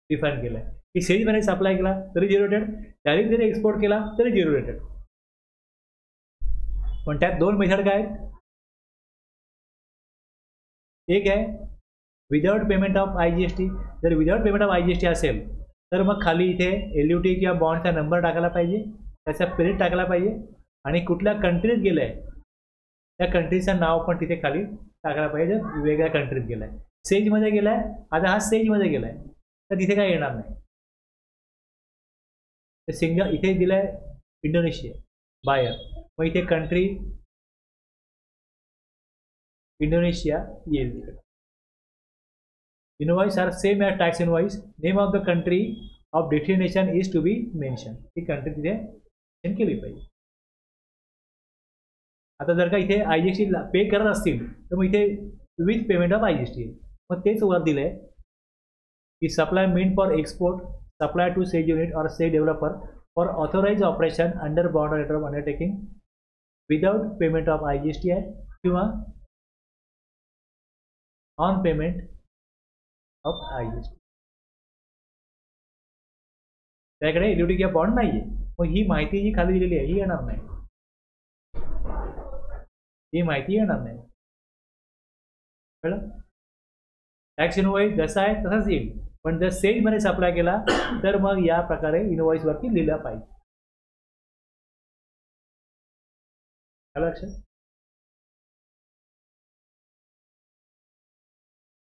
डिफाईन केलं आहे की सेजमध्ये सप्लाय केला तरी झिरो रेटेड, डायरेक्ट जरी एक्सपोर्ट केला तरी झिरो रेटेड. पण त्यात 2 मेथड काय आहेत? एक आहे विदाउट पेमेंट ऑफ IGST. जर विदाउट पेमेंट ऑफ IGST असेल तर मग खाली इथे LUT किंवा बॉन्डचा नंबर टाकायला पाहिजे, त्याचा पिरियड टाकायला पाहिजे आणि कुठल्या कंट्रीत गेलं आहे त्या कंट्रीचं नाव पण तिथे खाली टाकायला पाहिजे. वेगळ्या कंट्रीत गेला आहे, सेजमध्ये गेला आहे, आता हा सेजमध्ये गेला आहे तर तिथे काय येणार नाही. तर सिंगल इथे दिलं आहे इंडोनेशिया बायर, मग इथे कंट्री इंडोनेशिया येईल तिकडे. Invoice are same as tax invoice. Name of the country of destination is to be mentioned. He country तिथे मेन्शन केली पाहिजे. आता जर का इथे IGST पे करत असतील तर मग इथे विथ पेमेंट ऑफ IGST, मग तेच वर दिलंय की supply meant for export, supply to SEZ unit or SEZ developer for authorise operation under bond letter of undertaking without payment of IGST आहे किंवा ऑन पेमेंट ऑफ IGST. त्याकडे LUT किंवा bond नाहीये, मग ही माहिती जी खाली दिलेली आहे ही येणार नाही, ही माहिती येणार नाही. कळलं? टॅक्स इनवॉइस जसा आहे तसाच येईल, पण जर सेजमध्ये सप्लाय केला तर मग या प्रकारे इनवॉइस वरती लिहिला पाहिजे. लक्षात?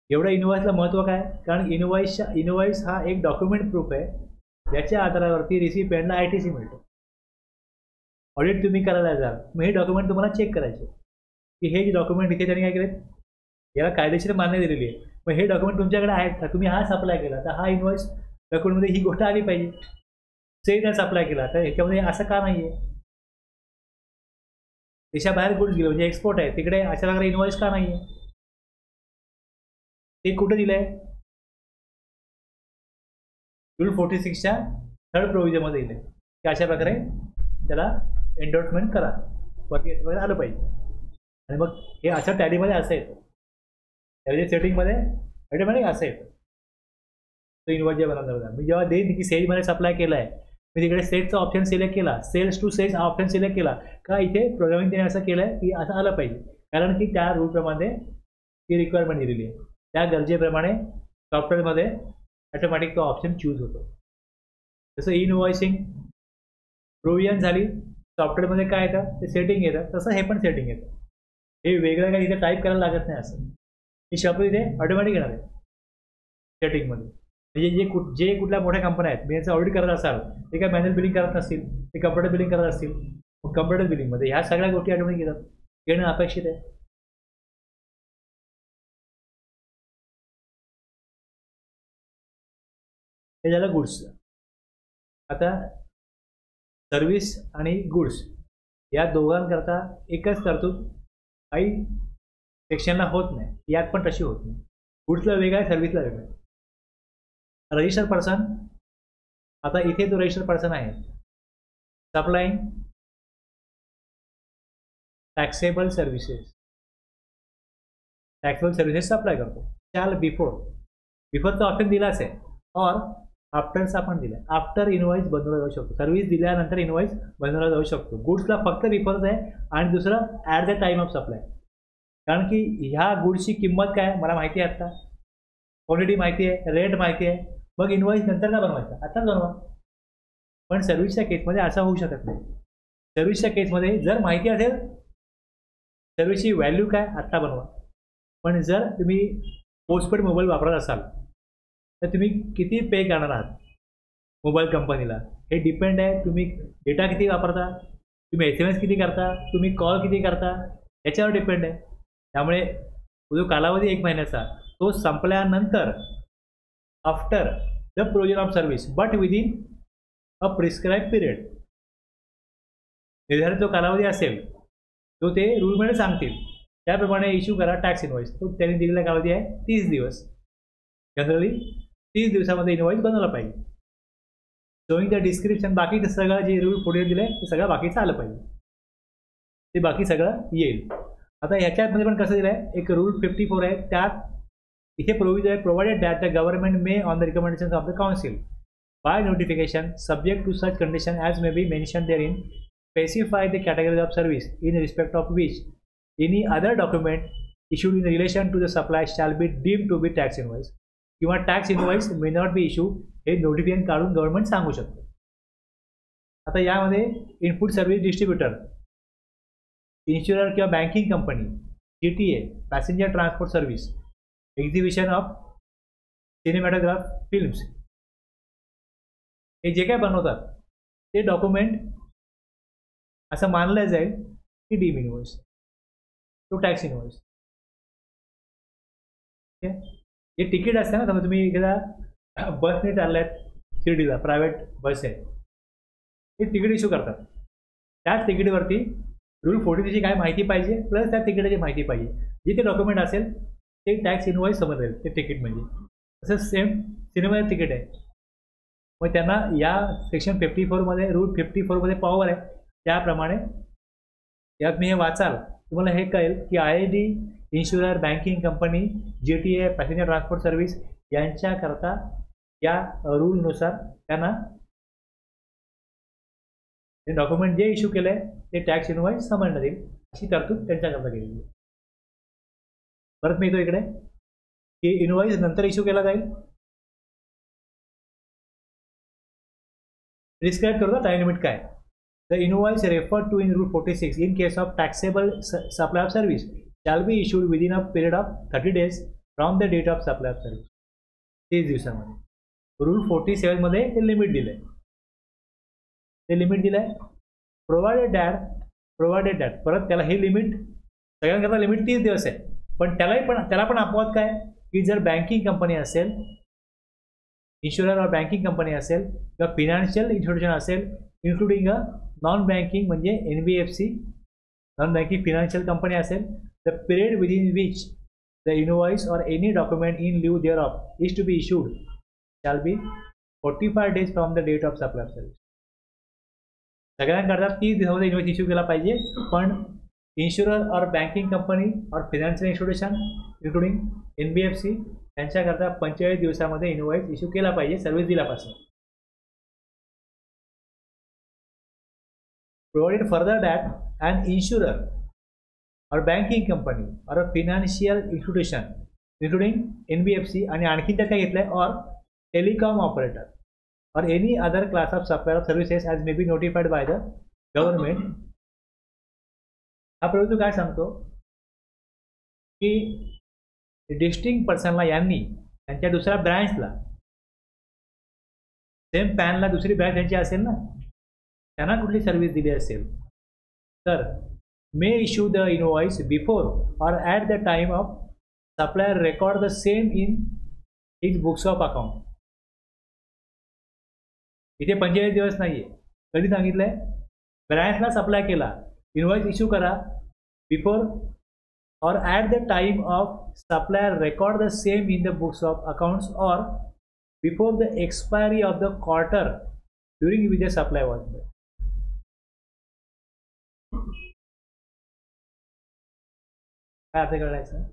एवढं इनवॉइसला महत्त्व काय? कारण इनवॉइस हा एक डॉक्युमेंट प्रूफ आहे ज्याच्या आधारावरती रिसिपियंटला ITC मिळतो. ऑडिट तुम्ही करायला जाल मग हे डॉक्युमेंट तुम्हाला चेक करायचे की हे जे डॉक्युमेंट इथे त्यांनी काय केले याला कायदेशीर मान्यता दिलेली आहे, मग हे डॉक्युमेंट तुमच्याकडे आहेत का? तुम्ही हा सप्लाय केला तर हा इनवॉइस डॉक्युमेंटमध्ये ही गोष्ट आली पाहिजे. सेजने सप्लाय केला तर ह्याच्यामध्ये असं का नाही आहे? देशाबाहेर गुड्स गेले म्हणजे एक्सपोर्ट आहे तिकडे अशा प्रकारे इनवॉइस का नाही आहे? ते कुठे दिलंय? रूल 46च्या 3rd प्रोव्हिजनमध्ये दिलंय की अशा प्रकारे त्याला एन्डोर्समेंट करा, बाकी याच्या आलं पाहिजे. आणि मग हे असं टॅलीमध्ये असं येतं, त्याच्या सेटिंगमध्ये ऑटोमॅटिक असं येतं. तो इनवॉइस जे बनवणार होता मी जेव्हा देईन की सेलमध्ये सप्लाय केला आहे, मी तिकडे सेल्सचा ऑप्शन सिलेक्ट केला, सेल्स टू सेल्स हा ऑप्शन सिलेक्ट केला का इथे प्रोग्रामिंग त्याने असं केलं आहे की असं आलं पाहिजे, कारण की त्या रूलप्रमाणे ती रिक्वायरमेंट दिलेली आहे, त्या गरजेप्रमाणे सॉफ्टवेअरमध्ये ऑटोमॅटिक तो ऑप्शन चूज होतो. जसं इनवॉइसिंग प्रोव्हिजन झाली, सॉफ्टवेअरमध्ये काय येतं ते सेटिंग येतं, तसं हे पण सेटिंग येतं. हे वेगळं काही इथे टाईप करायला लागत नाही, असं हे शब्द इथे ऑटोमॅटिक येणार आहे सेटिंगमध्ये. म्हणजे जे कुठल्या मोठ्या कंपन्या आहेत, मी याचं ऑडिट करत असाल ते काय मॅन्युअल बिलिंग करत नसतील, ते कम्प्युटर बिलिंग करत असतील, मग कम्प्युटर बिलिंगमध्ये ह्या सगळ्या गोष्टी ऑटोमॅटिक येतात, येणं अपेक्षित आहे. हे झालं गुड्स. आता सर्व्हिस आणि गुड्स या दोघांकरता एकच तरतूद काही सेक्शनला होत नाही, यात पण तशी होत नाही. गुड्सला वेगळं आहे, सर्व्हिसला वेगळं आहे. रजिस्टर पर्सन, आता इथे तो रजिस्टर पर्सन आहे, supplying taxable services, taxable services supply करतो. चाल बिफोरचा ऑप्शन दिलाच आहे, और आफ्टरचा पण दिला आहे. आफ्टर इनवॉइस बनवला जाऊ शकतो, सर्व्हिस दिल्यानंतर इनवॉइस बनवला जाऊ शकतो. गुड्सला फक्त बिफोरच आहे, आणि दुसरं at the time of supply, कारण की ह्या गुड्सची किंमत काय मला माहिती आहे, आता क्वांटिटी माहिती आहे, रेट माहिती आहे, मग इनवॉइस नंतर का बनवायचा, आताच बनवा. पण सर्व्हिसच्या केसमध्ये असं होऊ शकत नाही. सर्व्हिसच्या केसमध्ये जर माहिती असेल सर्व्हिसची व्हॅल्यू काय, आत्ता बनवा. पण जर तुम्ही पोस्टपेड मोबाईल वापरत असाल तर तुम्ही किती पे करणार आहात मोबाईल कंपनीला, हे डिपेंड आहे. तुम्ही डेटा किती वापरता, तुम्ही SMS किती करता, तुम्ही कॉल किती करता, याच्यावर डिपेंड आहे. त्यामुळे जो कालावधी 1 महिन्याचा तो संपल्यानंतर after the provision of service but within a prescribe period, निर्धारित जो कालावधी असेल तो ते रूलमध्ये सांगतील त्याप्रमाणे इश्यू करा टॅक्स इनवॉइस. तो त्यांनी दिलेला कालावधी आहे 30 दिवस. जनरली 30 दिवसामध्ये इनवॉइस बनवला पाहिजे. शोईंग द डिस्क्रिप्शन, बाकी सगळं जे रूल पुढे दिले ते सगळं बाकीचं आलं पाहिजे, ते बाकी सगळं येईल. आता ह्याच्यामध्ये पण कसं दिलं आहे, एक रूल 54 आहे, त्यात इथे प्रोव्हिजन आहे, provided that the government may on the recommendation of the council by notification subject to such condition as may be mention देअर इन specify the categories of service in respect of which any other document issued in relation to the supply shall be deemed to be tax invoice किंवा tax invoice may not be issued, हे notification काढून government सांगू शकतो. आता यामध्ये input service distributor, insurer किंवा banking company, GTA, passenger transport service, exhibition of cinematograph films, हे जे काय बनवतात ते डॉक्युमेंट असं मानलं जाईल की डीम इनवॉइस, तो टॅक्स इनवॉइस. जे तिकीट असतं ना, समजा तुम्ही एखादा बसने चालल्यात शिर्डीला, प्रायव्हेट बस आहे, ते तिकीट इश्यू करतात. त्याच तिकीटवरती रूल 43ची काय माहिती पाहिजे प्लस त्या तिकीटाची माहिती पाहिजे, जे ते डॉक्युमेंट असेल ते टॅक्स इनवॉइस समजेल, ते तिकीट म्हणजे. तसं सेम सिनेमाचं तिकीट आहे, मग त्यांना या सेक्शन 54मध्ये रूल 54मध्ये पॉवर आहे, त्याप्रमाणे यात मी हे वाचाल तुम्हाला हे कळेल की IID, insurer, banking company, GTA, passenger transport service यांच्याकरता या रूलनुसार त्यांना ते डॉक्युमेंट जे इश्यू केलं आहे ते टॅक्स इनवॉइस समजण्यात येईल, अशी तरतूद त्यांच्याकरता केलेली आहे. परत मी येतो इकडे की इनवॉइस नंतर इश्यू केला जाईल. प्रिस्क्राईब करू का टाइम लिमिट काय. The invoice referred to in Rule 46 in case of taxable supply of service shall be issued within a period of 30 days from the date of supply of service. 30 दिवसामध्ये. Rule 47 मध्ये ते limit दिलंय, ते limit दिलंय provided that परत त्याला हे limit सगळ्यांकरता limit 30 दिवस आहे, पण त्याला पण अपवाद काय की जर बँकिंग कंपनी असेल, इन्शुरर और बँकिंग कंपनी असेल किंवा फिनान्शियल इन्स्टिट्यूशन असेल, इन्क्लुडिंग अ नॉन बँकिंग म्हणजे NBFC, non banking financial company असेल, the period within which the invoice or any document in lieu thereof is to be issued shall be 45 days from the date of supply of service. सगळ्यांकरता 30 दिवसामध्ये invoice issue केला पाहिजे, पण insurer or banking company or financial institution including NBFC त्यांच्याकरता 45 दिवसामध्ये invoice issue केला पाहिजे service दिल्यापासून. Provided further that an insurer or banking company or a financial institution including NBFC आणि आणखी त्यात काय घेतलंय or telecom operator or any other class of supplier of services as may be notified by the government. हा प्रयोग काय सांगतो की डिस्टिंक्ट पर्सनला यांनी त्यांच्या दुसऱ्या ब्रँचला सेम पॅनला दुसरी ब्रँच त्यांची असेल ना, त्यांना कुठली सर्व्हिस दिली असेल तर may issue the invoice before or at the time of supplier record the same in his books of account. इथे 45 दिवस नाहीये, कधी सांगितलंय? ब्रँचला सप्लाय केला, इनवॉइस इश्यू करा before or at the time of supplier record the same in the books of accounts or before the expiry of the quarter during which the supply was made. काय अर्थ करायचं?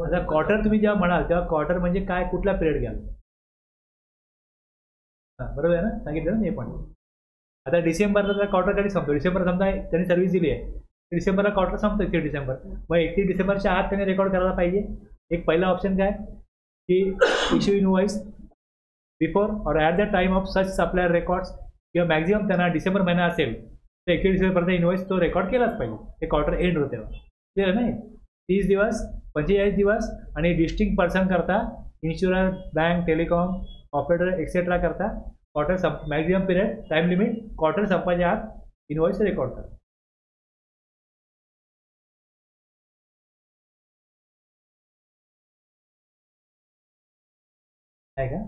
आता quarter तुम्ही जेव्हा म्हणाल तेव्हा quarter म्हणजे काय, कुठला पिरियड घ्याल? बरोबर आहे ना, सांगितलं ना मी पण. आता डिसेंबरला क्वार्टर कधी संपतो? डिसेंबर समजा त्यांनी सर्व्हिस दिली आहे, डिसेंबरला क्वार्टर संपतो 31 डिसेंबर. मग 31 डिसेंबरच्या आत त्यांनी रेकॉर्ड करायला पाहिजे. एक पहिला ऑप्शन काय की issue invoice before or at the time of such supplier records, किंवा मॅक्झिमम त्यांना डिसेंबर महिना असेल तर 31 डिसेंबरपर्यंत इनवॉइस तो रेकॉर्ड केलाच पाहिजे. ते क्वार्टर एंड होते क्लिअर नाही. 30 दिवस, 45 दिवस आणि डिस्टिंक्ट पर्सन करता insurer, bank, telecom operator etcetera करता quarter maximum period time limit quarter संपायच्या आत इनवॉइस रेकॉर्ड करा. आहे का?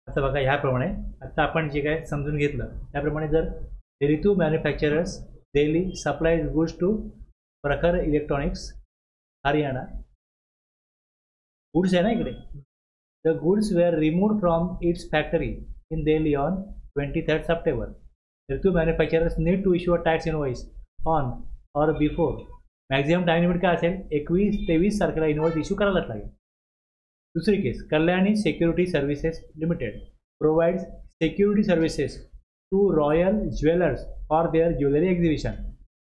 आता बघा ह्याप्रमाणे आता आपण जे काय समजून घेतलं त्याप्रमाणे जर Ritu manufacturers daily supply goods to Prakhar electronics Haryana, goods आहे ना इकडे, the goods were removed from its factory in Delhi on 23 September. Ritu manufacturers need to issue a tax invoice on or before. Maximum time limit काय असेल? 21-23 तारखेला इनवॉइस इश्यू करायलाच लागेल. दुसरी case, Kalyani security services limited provides security services to royal jewellers for their jewellery exhibition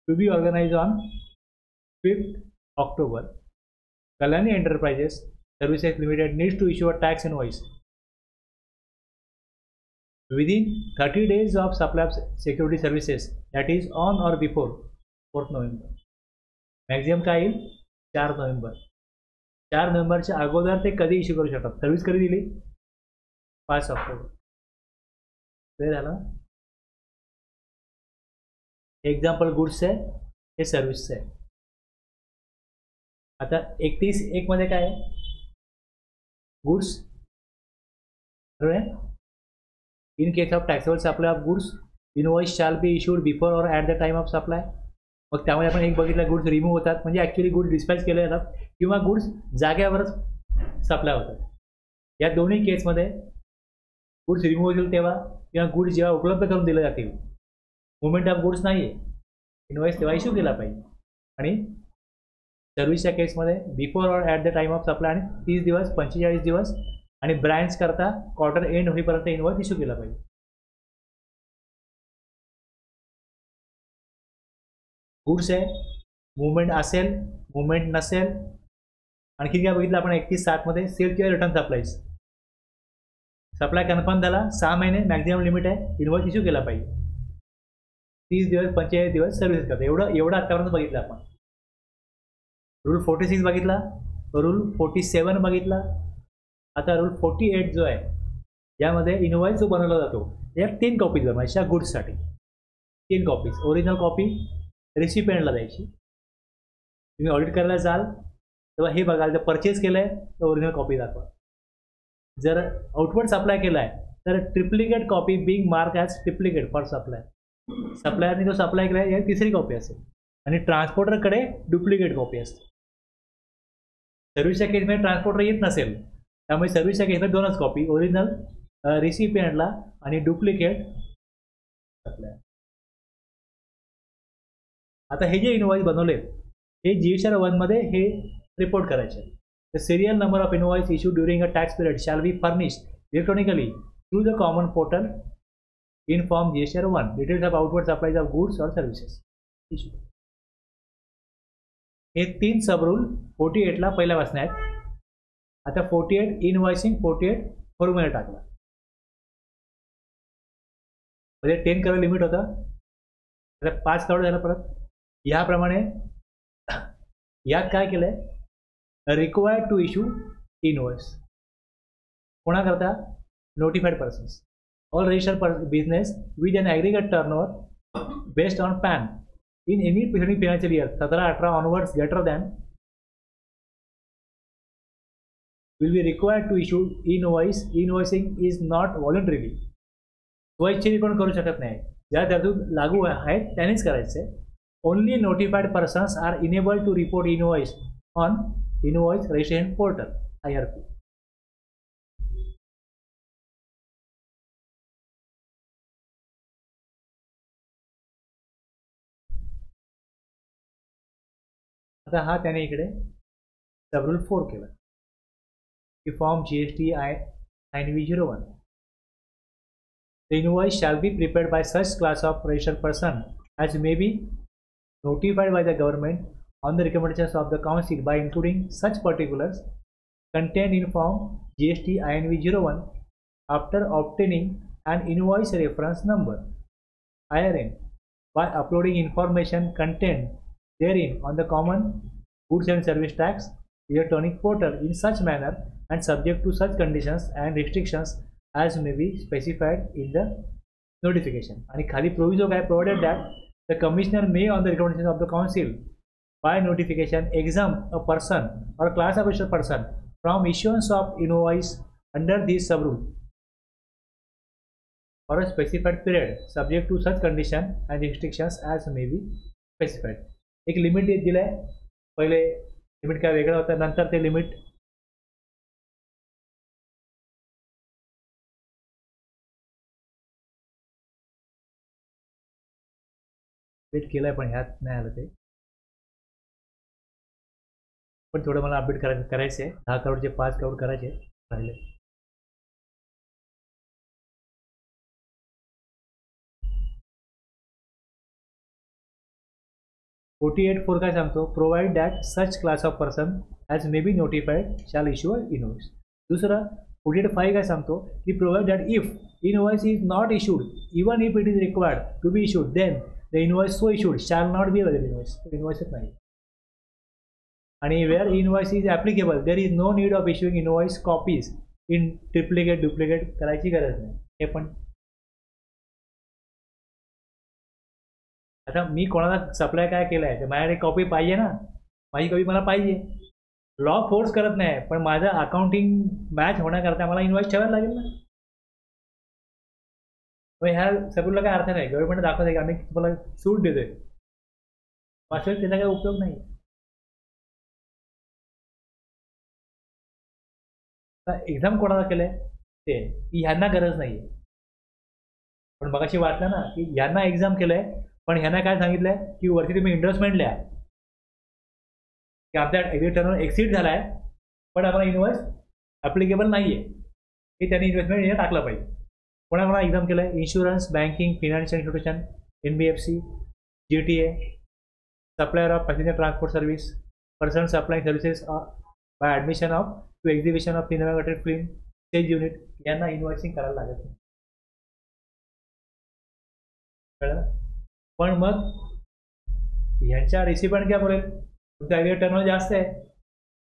to be organise on 5th October. Kalyani enterprises services limited needs to issue a tax invoice within 30 days of supply of security services, that is on or before 4th November. Maximum काय येईल? 4 November. 4 नोव्हेंबरच्या अगोदर ते कधी issue करू शकतात. Service कधी दिली? 5 ऑक्टोबर. ते झालं. एक्झाम्पल गुड्स आहे, हे सर्व्हिसचं आहे. आता 31(1) मध्ये काय आहे? गुड्स. बरोबर आहे. In case of taxable supply of goods invoice shall be issued before or at the time of supply. मग त्यामध्ये आपण एक बघितलं गुड्स रिमूव्ह होतात म्हणजे ॲक्च्युली गुड्स डिस्पॅच केले जातात किंवा गुड्स जाग्यावरच सप्लाय होतात. या दोन्ही केसमध्ये गुड्स रिमूव्ह होतील तेव्हा किंवा गुड्स जेव्हा उपलब्ध करून दिले जातील, मुवमेंट ऑफ गुड्स नाही आहे, इनवॉइस तेव्हा इश्यू केला पाहिजे. आणि सर्व्हिसच्या केसमध्ये before or at the time of supply आणि 30 दिवस, 45 दिवस आणि ब्रँच करता क्वार्टर एंड होईपर्यंत इनवॉइस इश्यू केला पाहिजे. गुड्स आहे, मुवमेंट असेल, मुवमेंट नसेल. आणखी काय बघितलं आपण 31/7 मध्ये सेल किंवा रिटर्न सप्लाईज. सप्लाय कन्फर्म झाला, 6 महिने मॅक्झिमम लिमिट आहे, इनवॉइस इश्यू केला पाहिजे. 30 दिवस, 45 दिवस सर्व्हिस करता. एवढं आतापर्यंत बघितलं आपण. रूल 46 बघितला, रूल 47 बघितला. आता रूल 48 जो आहे यामध्ये इनवॉइस जो बनवला जातो यात 3 कॉपीज बनवायच्या गुड्ससाठी. 3 कॉपीज. ओरिजिनल कॉपी रेसिपिएंटला द्यायची. तुम्ही ऑडिट करायला जाल तेव्हा हे बघाल, जर परचेस केलं आहे तर ओरिजिनल कॉपी दाखवा. जर आउटवर्ड सप्लाय केला आहे तर triplicate copy being marked as triplicate for supply. सप्लायरने जो सप्लाय केला आहे याची 3री कॉपी असेल आणि ट्रान्सपोर्टरकडे डुप्लिकेट कॉपी असते. सर्व्हिसच्या केसमध्ये ट्रान्सपोर्टर येत नसेल, त्यामुळे सर्व्हिसच्या केसमध्ये दोनच कॉपी, ओरिजिनल रिसिपियंटला आणि डुप्लिकेट सप्लायर. आता हे जे इनवॉइस बनवलेत हे GSR 1 मध्ये हे रिपोर्ट करायचे. The serial number of invoice issue during a tax period shall be furnished electronically through the common portal in form GSR 1. Details of outward supplies of goods और services issue. हे 3 सब rule 48ला पहिल्या वाचण्या आहेत. आता 48 invoicing 48 formula टाकला. म्हणजे 10 crore limit होतं, आता 5 करोड झालं परत. याप्रमाणे यात काय केलंय, रिक्वायर्ड टू इश्यू इनवॉइस कोणाकरता, notified persons all registered business with an aggregate turnover based on PAN in any preceding financial year 17-18 onwards greater than will be required to issue invoice. Invoicing is not voluntarily. स्वइच्छेने कोण करू शकत नाही. ज्या तरतूद लागू आहेत त्यानेच करायचे. Only notified persons are enabled to report invoice on invoice registration portal IRP. आता हा त्याने इकडे सबरूल 4 केला की form GST INV01. The invoice shall be prepared by such class of registered person as may be notified by the government on the recommendations of the council by including such particulars contained in form GST INV01 after obtaining an invoice reference number IRN by uploading information contained therein on the common goods and service tax electronic portal in such manner and subject to such conditions and restrictions as may be specified in the notification. आणि खाली proviso काय, provided that the commissioner may on the recommendation of the council by notification exempt a person or class of registered person from issuance of invoice under this subrule for a specified period subject to such condition and restrictions as may be specified. एक limit दिलं आहे. पहिले limit काय वेगळं होतं, नंतर ते limit update केलं आहे, पण ह्यात नाही आलं ते. पण थोडं मला अपडेट करायचं आहे. 10 करोडचे 5 करोड करायचे राहिले. (48)(4) काय सांगतो, provide that such class of person as may be notified shall issue a invoice. दुसरं 48(5) काय सांगतो की provide that if invoice is not issued even if it is required to be issued then the invoice so issued shall not be available. इनवॉइसच नाही. आणि where invoice is applicable there is no need of issuing invoice copies in triplicate duplicate करायची गरज नाही. हे पण आता मी कोणाला सप्लाय काय केलं आहे, तर माझ्याकडे कॉपी पाहिजे ना, माझी कॉपी मला पाहिजे. लॉ फोर्स करत नाही, पण माझं अकाउंटिंग मॅच होण्याकरता मला इन्व्हॉइस ठेवायला लागेल ना. मग ह्या सगळ्याला काय अर्थ नाही. गव्हर्नमेंट दाखवत आहे की आम्ही तुम्हाला सूट देतोय, वास्तविक त्याचा काही उपयोग नाही. एक्झाम कोणाला केलंय ते की ह्यांना गरज नाही. पण मगाशी वाटलं ना की ह्यांना एक्झाम केलंय, पण ह्यांना काय सांगितलंय की वरती तुम्ही इंडोर्समेंट लिहा की आमच्या ॲग्री टर्नओव्हर एक्सीड झाला आहे, पण आम्हाला इन्व्हॉइस ॲप्लिकेबल नाही आहे, हे त्यांनी इन्व्हेस्टमेंट हे टाकलं पाहिजे. कोणा एक्झाम केलं आहे, insurance, banking, financial institution, NBFC, GTA, supplier of passenger transport service, person supplying services by admission of to exhibition of cinema film, stage unit, यांना इन्व्हॉइसिंग करायला लागत नाही. कळलं. पण मग ह्याच्या रिसिपंट काय बोलेल, तुमचा ॲग्री टर्नओव्हर जास्त आहे,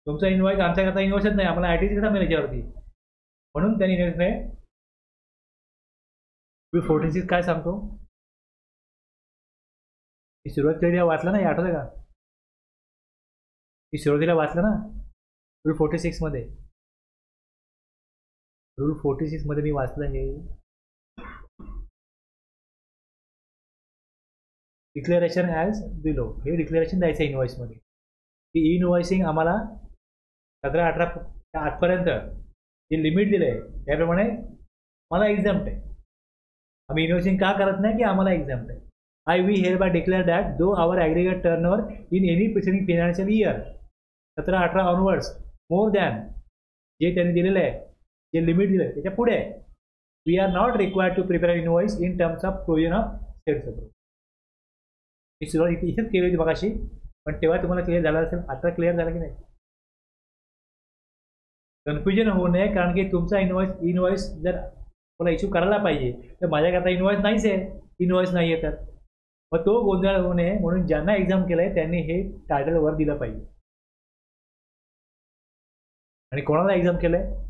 तुमचा इन्व्हॉइस आमच्याकरता इन्व्हॉइसच नाही, आम्हाला ITC कसा मिळेल याच्यावरती. म्हणून त्यांनी निर्णय 46 काय सांगतो, ही सुरुवात केली वाचलं ना, हे आठवतं का, ही सुरुवातीला वाचलं ना रूल 46 मध्ये. रूल 46 मध्ये मी वाचलं हे डिक्लेरेशन ॲज बिलो. हे डिक्लेरेशन द्यायचं इन्व्हॉइसमध्ये की इनवॉइसिंग आम्हाला 17-18 आजपर्यंत जे लिमिट दिलं आहे त्याप्रमाणे मला एक्झाम्प्ट आहे. आम्ही इन्व्हॉइसिंग का करत नाही की आम्हाला एक्झाम्प्ट आहे. I we hereby declare that though our aggregate turnover in any preceding financial year 17-18 onwards more than जे त्यांनी दिलेलं आहे, जे लिमिट दिलं आहे त्याच्या पुढे आहे. We are not required to prepare invoice in terms of provision of sales approve. ही सुरुवात इथेच केली होती मगाशी, पण तेव्हा तुम्हाला क्लिअर झालं असेल. आता क्लिअर झालं की नाही? कन्फ्युजन होऊ नये, कारण की तुमचा इनवॉइस जर मला इश्यू करायला पाहिजे तर माझ्याकरता इनवॉइस नाहीच आहे, इनवॉइस नाही आहे तर मग तो गोंधळ होऊ नये म्हणून ज्यांना एक्झाम केलं आहे त्यांनी हे टायटल वर दिलं पाहिजे. आणि कोणाला एक्झाम केलं आहे?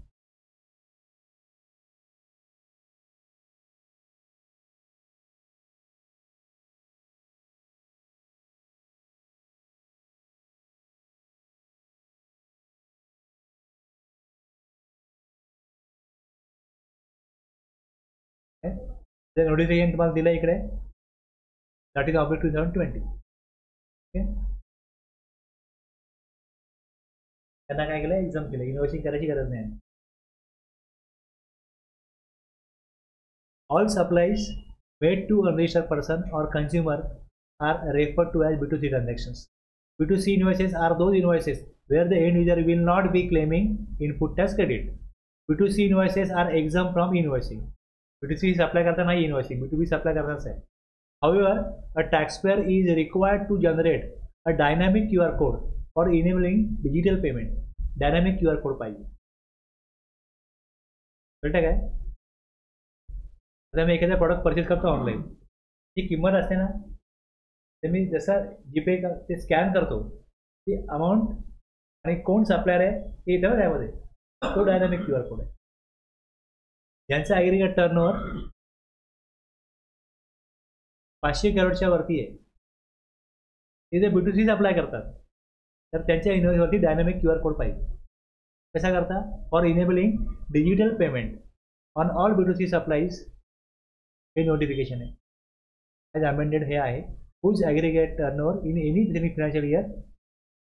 नोटिफिकेशन तुम्हाला दिलं इकडे, दॅट इज ऑब्जेक्ट 2020. ओके, त्यांना काय केलं? एक्झाम केलं. इन्व्हॉइसिंग करायची गरज नाही. All supplies made to unregistered person और consumer are referred to as B2C transactions. B2C invoices are those invoices where the end user will not be claiming input tax credit. B2C invoices are exempt from invoicing. B2C supply करता नाही invoicing, B2B supply करताच आहे. However, a taxpayer is required to generate a dynamic QR code for enabling digital payment. Dynamic QR code पाहिजे. कळतं काय? आता मी एखादा product purchase करतो ऑनलाईन, जी किंमत असते ना, तर मी जसं जीपे ते स्कॅन करतो, ती अमाऊंट आणि कोण सप्लायर आहे हे येतं त्यामध्ये, तो डायनामिक QR कोड आहे. ज्यांचा ॲग्रिगेट टर्नओव्हर 500 करोडच्या वरती आहे ते जर B2C सप्लाय करतात तर त्यांच्या इनवॉइसवरती डायनामिक QR कोड पाहिजे. कसा करता? For enabling digital payment on all B2C supplies. हे नोटिफिकेशन आहे, ॲज अमेंडेड हे आहे. whose aggregate turnover in any financial year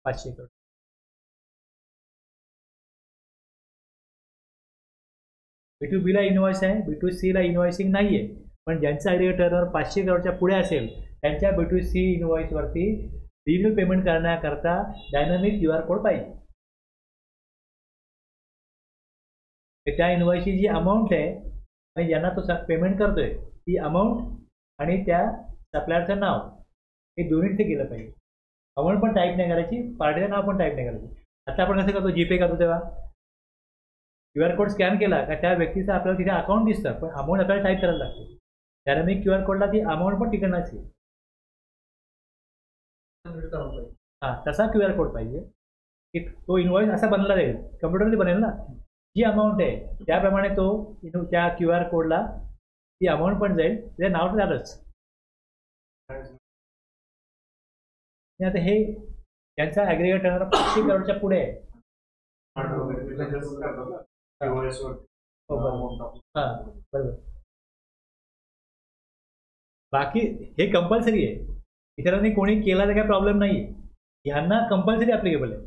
500 crore. B2B ला इन्व्हॉइस आहे, B2C ला इन्व्हॉइसिंग नाही आहे, पण ज्यांचं ॲग्रिगेट टर्नओव्हर 500 करोडच्या पुढे असेल त्यांच्या B2C इन्व्हॉइसवरती डिजिटल पेमेंट करण्याकरता डायनामिक QR कोड पाहिजे. त्या इन्व्हॉइसची जी अमाऊंट आहे आणि ज्यांना तो पेमेंट करतोय ती अमाऊंट आणि त्या सप्लायरचं नाव हे दोन्ही गेलं पाहिजे. अमाऊंट पण टाईप नाही करायची, पार्टीचं नाव पण टाईप नाही करायची. आता आपण कसं करतो, जीपे करतो तेव्हा QR कोड स्कॅन केला का त्या व्यक्तीचं आपल्याला तिथे अकाउंट दिसतं, पण अमाऊंट आपल्याला टाईप करायला लागते. डायनामिक QR कोडला ती अमाऊंट पण तिकडनंच आहे. हां, तसा QR कोड पाहिजे की तो इन्व्हॉइस असा बनला जाईल, कम्प्युटरने बनेल ना, जी अमाऊंट आहे त्याप्रमाणे तो त्या QR कोडला ती अमाऊंट पण जाईल, ते नाव तर झालंच. आता हे त्यांचा ॲग्रिगेट टर्नओव्हर 500 करोडच्या पुढे आहे. बरोबर. बाकी हे कंपल्सरी आहे. इतरांनी कोणी केला तर काही प्रॉब्लेम नाही आहे, ह्यांना कंपल्सरी ॲप्लिकेबल आहे.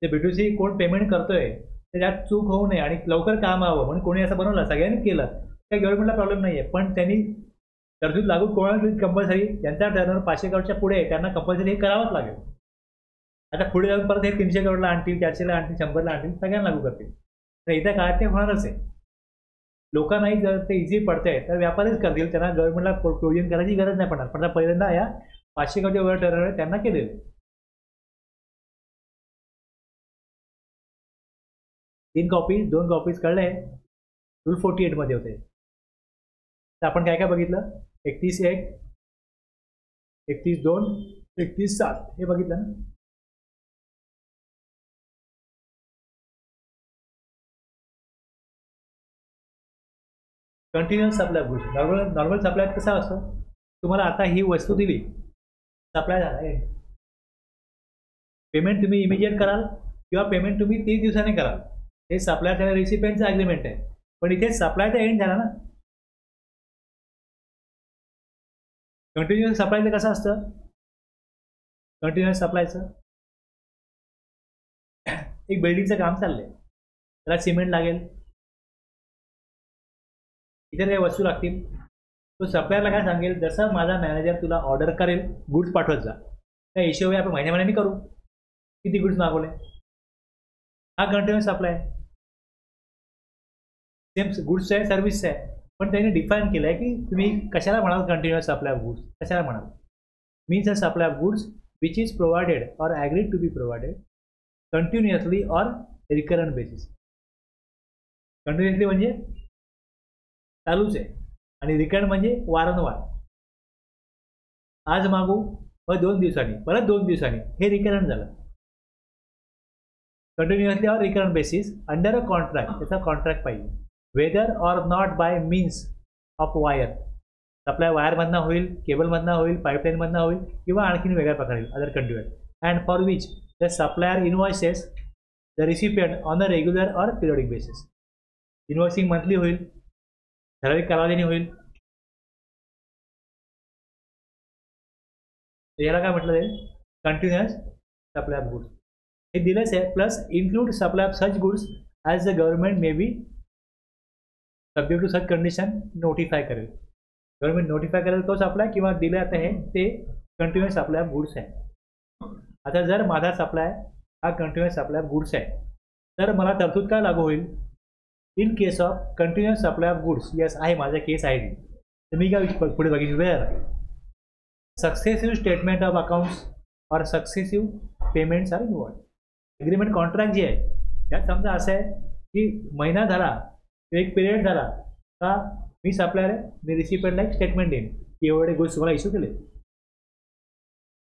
ते B2C कोण पेमेंट करतोय तर त्यात चूक होऊ नये आणि लवकर काम हवं म्हणून कोणी असं बनवलं, सगळ्यांनी केलं त्या गव्हर्नमेंटला प्रॉब्लेम नाही आहे. पण त्यांनी तरतूद लागू कोणाला कंपल्सरी, ज्यांचा टर्नओव्हर 500 करोडच्या पुढे आहे त्यांना कंपल्सरी हे करावंच लागेल. आता पुढे जाऊन परत हे 300 करोडला आणतील, 400ला आणतील, 100ला आणतील, सगळ्यांना लागू करतील. तर येत्या काळात ते होणारच आहे. लोकांनाही जर ते इझी पडतंय तर व्यापारीच करतील, त्यांना गव्हर्नमेंटला प्रोव्हिजन करायची गरज नाही पडणार. पण पहिल्यांदा या 500 करोडच्या वर टर्नओव्हर त्यांना केलेलं. 3 कॉपीज 2 कॉपीज कळले, रूल 48 मध्ये होते. तर आपण काय काय बघितलं? 31.1, 31.2, 31.7 हे बघितलं ना. Continuous supply goods. Normal supply कसा असतो? तुम्हाला आता ही वस्तू दिली, सप्लाय झाला आहे, पेमेंट तुम्ही इमिजिएट कराल किंवा पेमेंट तुम्ही 30 दिवसांनी कराल, हे सप्लायर आणि रेसिपियंटचं ॲग्रीमेंट आहे. पण इथे सप्लायचा एंड झाला ना. कंटिन्युअस सप्लायचं कसं असतं? कंटिन्युअस सप्लायचं एक बिल्डिंगचं काम चाललंय, त्याला सिमेंट लागेल, इतर काही वस्तू लागतील. तो सप्लायरला काय सांगेल, जसं माझा मॅनेजर तुला ऑर्डर करेल गुड्स पाठवत जा, त्या हिशोबी आपण महिन्याने करू किती गुड्स मागवले. हा कंटिन्युअस सप्लाय आहे. सेम गुड्स आहे, सर्व्हिस आहे, पण त्यांनी डिफाईन केलं आहे की तुम्ही कशाला म्हणाल कंटिन्युअस सप्लाय ऑफ गुड्स, कशाला म्हणाल. Means a supply of goods which is provided or agreed to be provided continuously or recurrent basis. Continuously म्हणजे चालूच आहे, आणि रिकरंट म्हणजे वारंवार. आज मागू, मग 2 दिवसांनी, परत 2 दिवसांनी, हे रिकरंट झालं. Continuously or recurrent basis under a contract, त्याचा कॉन्ट्रॅक्ट पाहिजे. Whether or not by means of wire, supply वायरमधनं होईल, केबलमधनं होईल, पाईपलाईनमधनं होईल, किंवा आणखीन वेगळ्या प्रकारे other continuous. And for which the supplier invoices the recipient on a regular or periodic basis. Invoicing monthly होईल, ठराविक कालावधीने होईल. याला काय म्हटलं जाईल, कंटिन्युअस सप्लाय ऑफ गुड्स. हे दिलंच आहे. Plus include supply of such goods as the government may be subject to such condition notify करेल. गव्हर्नमेंट नोटिफाय करेल तो सप्लाय, किंवा दिलं आता हे ते कंटिन्युअस सप्लाय ऑफ गुड्स आहे. आता जर माझा सप्लाय हा कंटिन्युअस सप्लाय ऑफ गुड्स आहे, तर मला तरतूद काय लागू होईल, in case of continuous supply of goods. Yes, आहे, माझा केस आहे ती. तर मी काय पुढे बघितलं, where successive statement of accounts or successive payments are involved. Agreement contract जे आहे त्यात समजा असं आहे की महिना झाला, एक पिरियड झाला का मी सप्लायर आहे, मी रिसिपियंटला एक स्टेटमेंट देईन की एवढे गुड्स तुम्हाला इश्यू केले,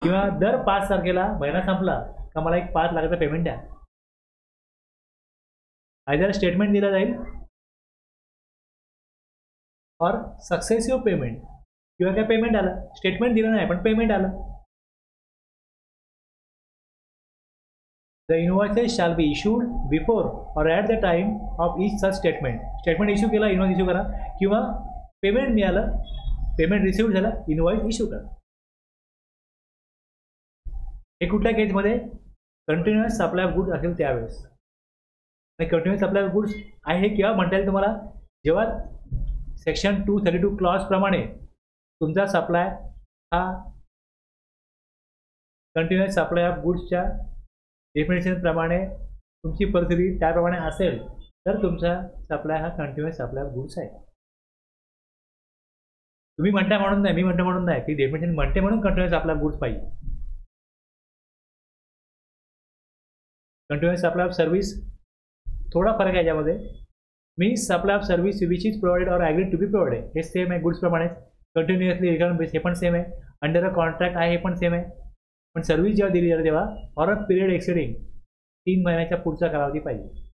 किंवा दर 5 तारखेला महिना संपला का मला एक 5 लाखाचं पेमेंट द्या. आयदर स्टेटमेंट दिलं जाईल और सक्सेसिव्ह पेमेंट, किंवा काय पेमेंट आलं, स्टेटमेंट दिलं नाही पण पेमेंट आलं. The invoices shall be issued before or at the time of each such statement. Statement issue केला, इन्व्हॉइस इश्यू करा, किंवा पेमेंट मिळालं, पेमेंट रिसिव्ह झालं, इन्व्हॉइस इश्यू करा. हे कुठल्या केसमध्ये, कंटिन्युअस सप्लाय ऑफ गुड्स असेल त्यावेळेस. आणि कंटिन्युअस सप्लाय ऑफ गुड्स आहे हे केव्हा म्हणता येईल तुम्हाला, जेव्हा सेक्शन 232 क्लॉज प्रमाणे तुमचा सप्लाय हा कंटिन्युअस सप्लाय ऑफ गुड्सच्या डेफिनेशन प्रमाणे तुमची परिस्थिती त्याप्रमाणे असेल, तर तुमचा सप्लाय हा कंटिन्युअस सप्लाय ऑफ गुड्स आहे. तुम्ही म्हणता म्हणून नाही, मी म्हणतो म्हणून नाही, की डेफिनेशन म्हणते म्हणून कंटिन्युअस सप्लाय ऑफ गुड्स पाहिजे. कंटिन्युअस सप्लाय ऑफ सर्व्हिस थोडा फरक आहे याच्यामध्ये. मी supply of service which is provided or agreed to be provided, हे सेम आहे गुड्स प्रमाणे. कंटिन्युअसली रिकरंट बेस हे पण सेम आहे. अंडर अ कॉन्ट्रॅक्ट आहे हे पण सेम आहे. पण सर्व्हिस जेव्हा दिली जाते तेव्हा फॉर अ पिरियड एक्सिडिंग 3 महिन्याच्या पुढचा कालावधी पाहिजे.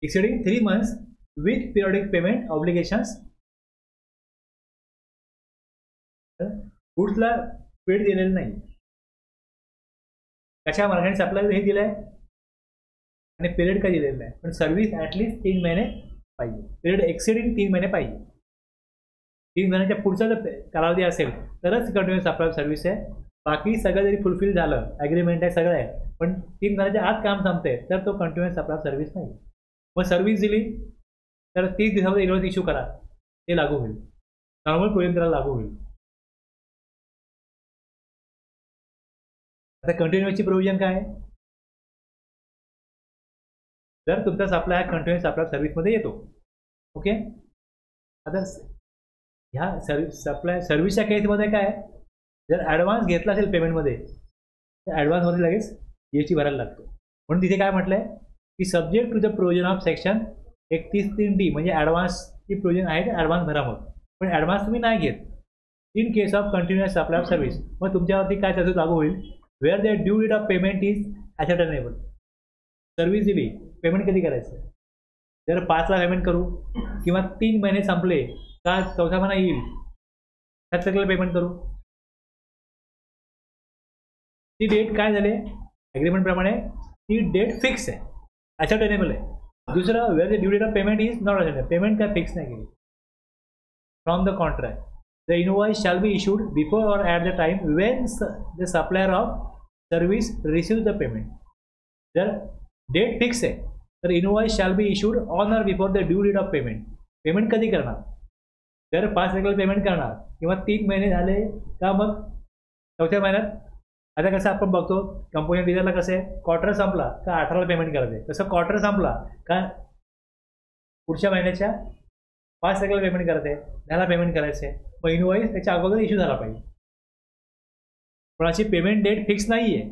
Exceeding 3 months with periodic payment obligations. गुड्सला पेड दिलेलं नाही, कशा मार्गाने सप्लाय हे दिलं आहे आणि पिरियड काय दिलेलं नाही, पण सर्व्हिस ॲटलिस्ट 3 महिने पाहिजे. पिरियड एक्सिडिंग 3 महिने पाहिजे. 3 महिन्याच्या पुढचा जर कालावधी असेल तरच कंटिन्युअस सप्लाय सर्व्हिस आहे. बाकी सगळं जरी फुलफिल झालं, ॲग्रीमेंट आहे, सगळं आहे, पण 3 महिन्याच्या आत काम संपते, तर तो कंटिन्युअस सप्लाय सर्व्हिस नाही. मग सर्व्हिस दिली तर 30 दिवसामध्ये इन्व्हॉइस इश्यू करा, ते लागू होईल. नॉर्मल प्रोजेक्ट त्याला लागू होईल. आता कंटिन्युअसची प्रोव्हिजन काय आहे, जर तुमचा सप्लाय हा कंटिन्युअस सप्लाय सर्व्हिसमध्ये येतो. ओके, आता ह्या सप्लाय सर्व्हिसच्या केसमध्ये काय आहे, जर ॲडव्हान्स घेतला असेल पेमेंटमध्ये तर ॲडव्हान्समध्ये लगेच GST भरायला लागतो. म्हणून तिथे काय म्हटलं आहे की subject to the provision of section 31(3)D, म्हणजे ॲडव्हान्सची प्रोव्हिजन आहे ते ॲडव्हान्स भरा मग. पण ॲडव्हान्स तुम्ही नाही घेत in case of continuous supply of service, मग तुमच्यावरती काय तरतूद लागू होईल, where the due date of payment is ascertainable. Service दिली, पेमेंट कधी करायचं, जर 5 लाख पेमेंट करू किंवा 3 महिने संपले का 4था महिना येईल 7 तारखेला पेमेंट करू, ती डेट काय झाले ॲग्रीमेंट प्रमाणे ती डेट फिक्स आहे, ॲसर्टेनेबल आहे. दुसरं, where the due date of payment is not ascertainable, payment काय फिक्स नाही केली. From the contract the invoice shall be issued before or at the time when the supplier of service receive the payment. जर date fix आहे तर invoice shall be issued on or before the due date of payment. Payment कधी करणार? जर 5 तारखेला payment करणार किंवा 3 महिने झाले का मग 4थ्या महिन्यात. आता कसं आपण बघतो कंपनी डिझायनला कसं आहे, क्वार्टर संपला का 18ला पेमेंट करायचं. तसं क्वार्टर संपला का पुढच्या महिन्याच्या 5 तारखेला पेमेंट करायचं आहे, 10ला पेमेंट करायचं आहे. मग इनवॉइस त्याच्या अगोदर इश्यू झाला पाहिजे. पण अशी पेमेंट डेट फिक्स नाही आहे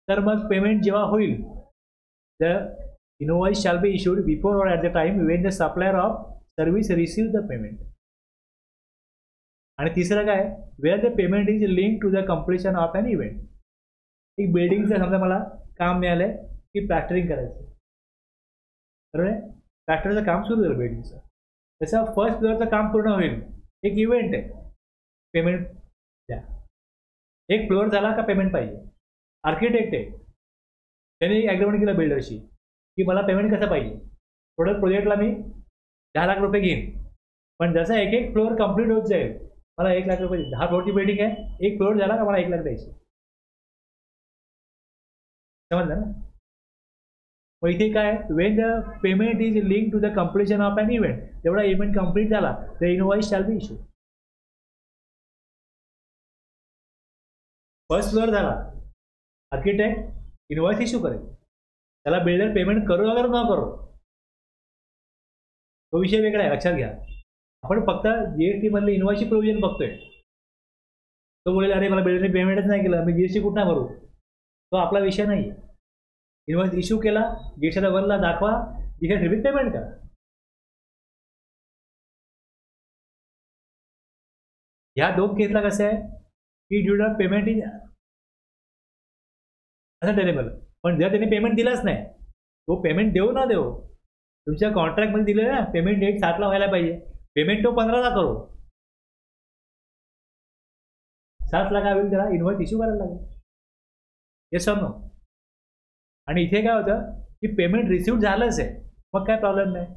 तर मग पेमेंट जेव्हा होईल the invoice shall be issued before or at the time when the supplier of service receive the payment. आणि तिसरं काय, where the payment is link to the completion of an event. एक बिल्डिंगचं समजा मला काम मिळालं आहे की प्लॅस्टरिंग करायचं, बरोबर आहे. प्लॅस्टरचं काम सुरू झालं बिल्डिंगचं. तसं फर्स्ट फ्लोअरचं काम पूर्ण होईल, एक इव्हेंट आहे, पेमेंट द्या. एक फ्लोअर झाला का पेमेंट पाहिजे. आर्किटेक्ट आहे, त्यांनी एक ॲग्रीमेंट केलं बिल्डरशी की मला पेमेंट कसं पाहिजे. थोडं प्रोजेक्टला मी 10 लाख रुपये घेईन, पण जसं एक एक फ्लोअर कंप्लीट होत जाईल मला 1 लाख रुपये. 10 फ्लोअरची बिल्डिंग आहे, एक फ्लोअर झाला का मला 1 लाख द्यायचे. समजलं ना. मग इथे काय, when the payment is link to the completion of an event, जेवढा इव्हेंट कंप्लीट झाला the invoice shall be issue. First floor झाला, आर्किटेक्ट इनवॉइस इश्यू करेल, त्याला बिल्डर पेमेंट करू वगैरे न करू तो विषय वेगळा आहे, लक्षात घ्या. आपण फक्त जीएसटी मधले इनवॉइसची प्रोव्हिजन बघतोय. तो बोलेल अरे मला बिल्डरने पेमेंटच नाही केलं, मी जीएसटी कुठं भरू. तो आपला विषय नाही. इनवॉइस इश्यू केला, जीएसटीला वरला दाखवा, जीएसटी रिबीट पेमेंट करा. ह्या 2 केसला कसं आहे की ड्यू डेट पेमेंट इज असं टेरेबल. पण जर त्यांनी पेमेंट दिलाच नाही, तो पेमेंट देऊ ना देऊ, तुमच्या कॉन्ट्रॅक्टमध्ये दिलं ना पेमेंट डेट 7ला व्हायला पाहिजे, पेमेंट तो 15ला करू, 7ला काय होईल त्याला इनवॉइस इश्यू करायला लागेल. Yes or no. आणि इथे काय होतं की पेमेंट रिसिव्ह झालंच आहे, मग काय प्रॉब्लेम नाही.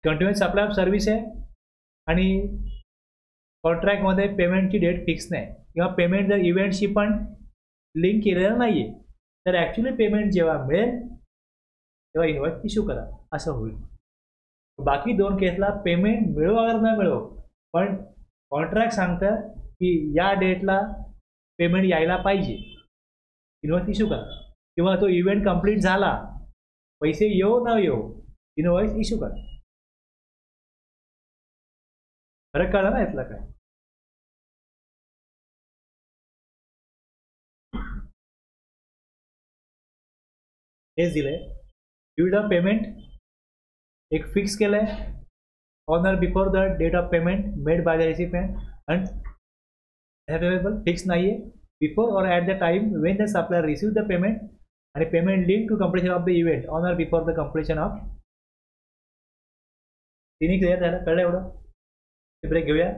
कंटिन्युअस सप्लाय ऑफ सर्व्हिस आहे आणि कॉन्ट्रॅक्टमध्ये पेमेंटची डेट फिक्स नाही किंवा पेमेंट जर इव्हेंटशी पण लिंक केलेलं नाही आहे तर ॲक्च्युली पेमेंट जेव्हा मिळेल तेव्हा इनवॉइस इश्यू करा, असं होईल. बाकी 2 केसला पेमेंट मिळो अगर न मिळो, पण कॉन्ट्रॅक्ट सांगतं की या डेटला पेमेंट यायला पाहिजे, इनवॉइस इश्यू करा. किंवा तो इव्हेंट कंप्लीट झाला, पैसे येऊ न येऊ, इनवॉइस इश्यू करा. फरक कळला ना यातला काय. हेच दिलंय, ड्यू डेट ऑफ पेमेंट एक फिक्स केलंय on or before the date of payment made by the recipient and available fix नाही आहे. Before or at the time when the supplier receive the payment आणि payment link to completion of the event on or before the completion of. तिन्ही clear झालं, कळलं एवढं. Break घेऊया.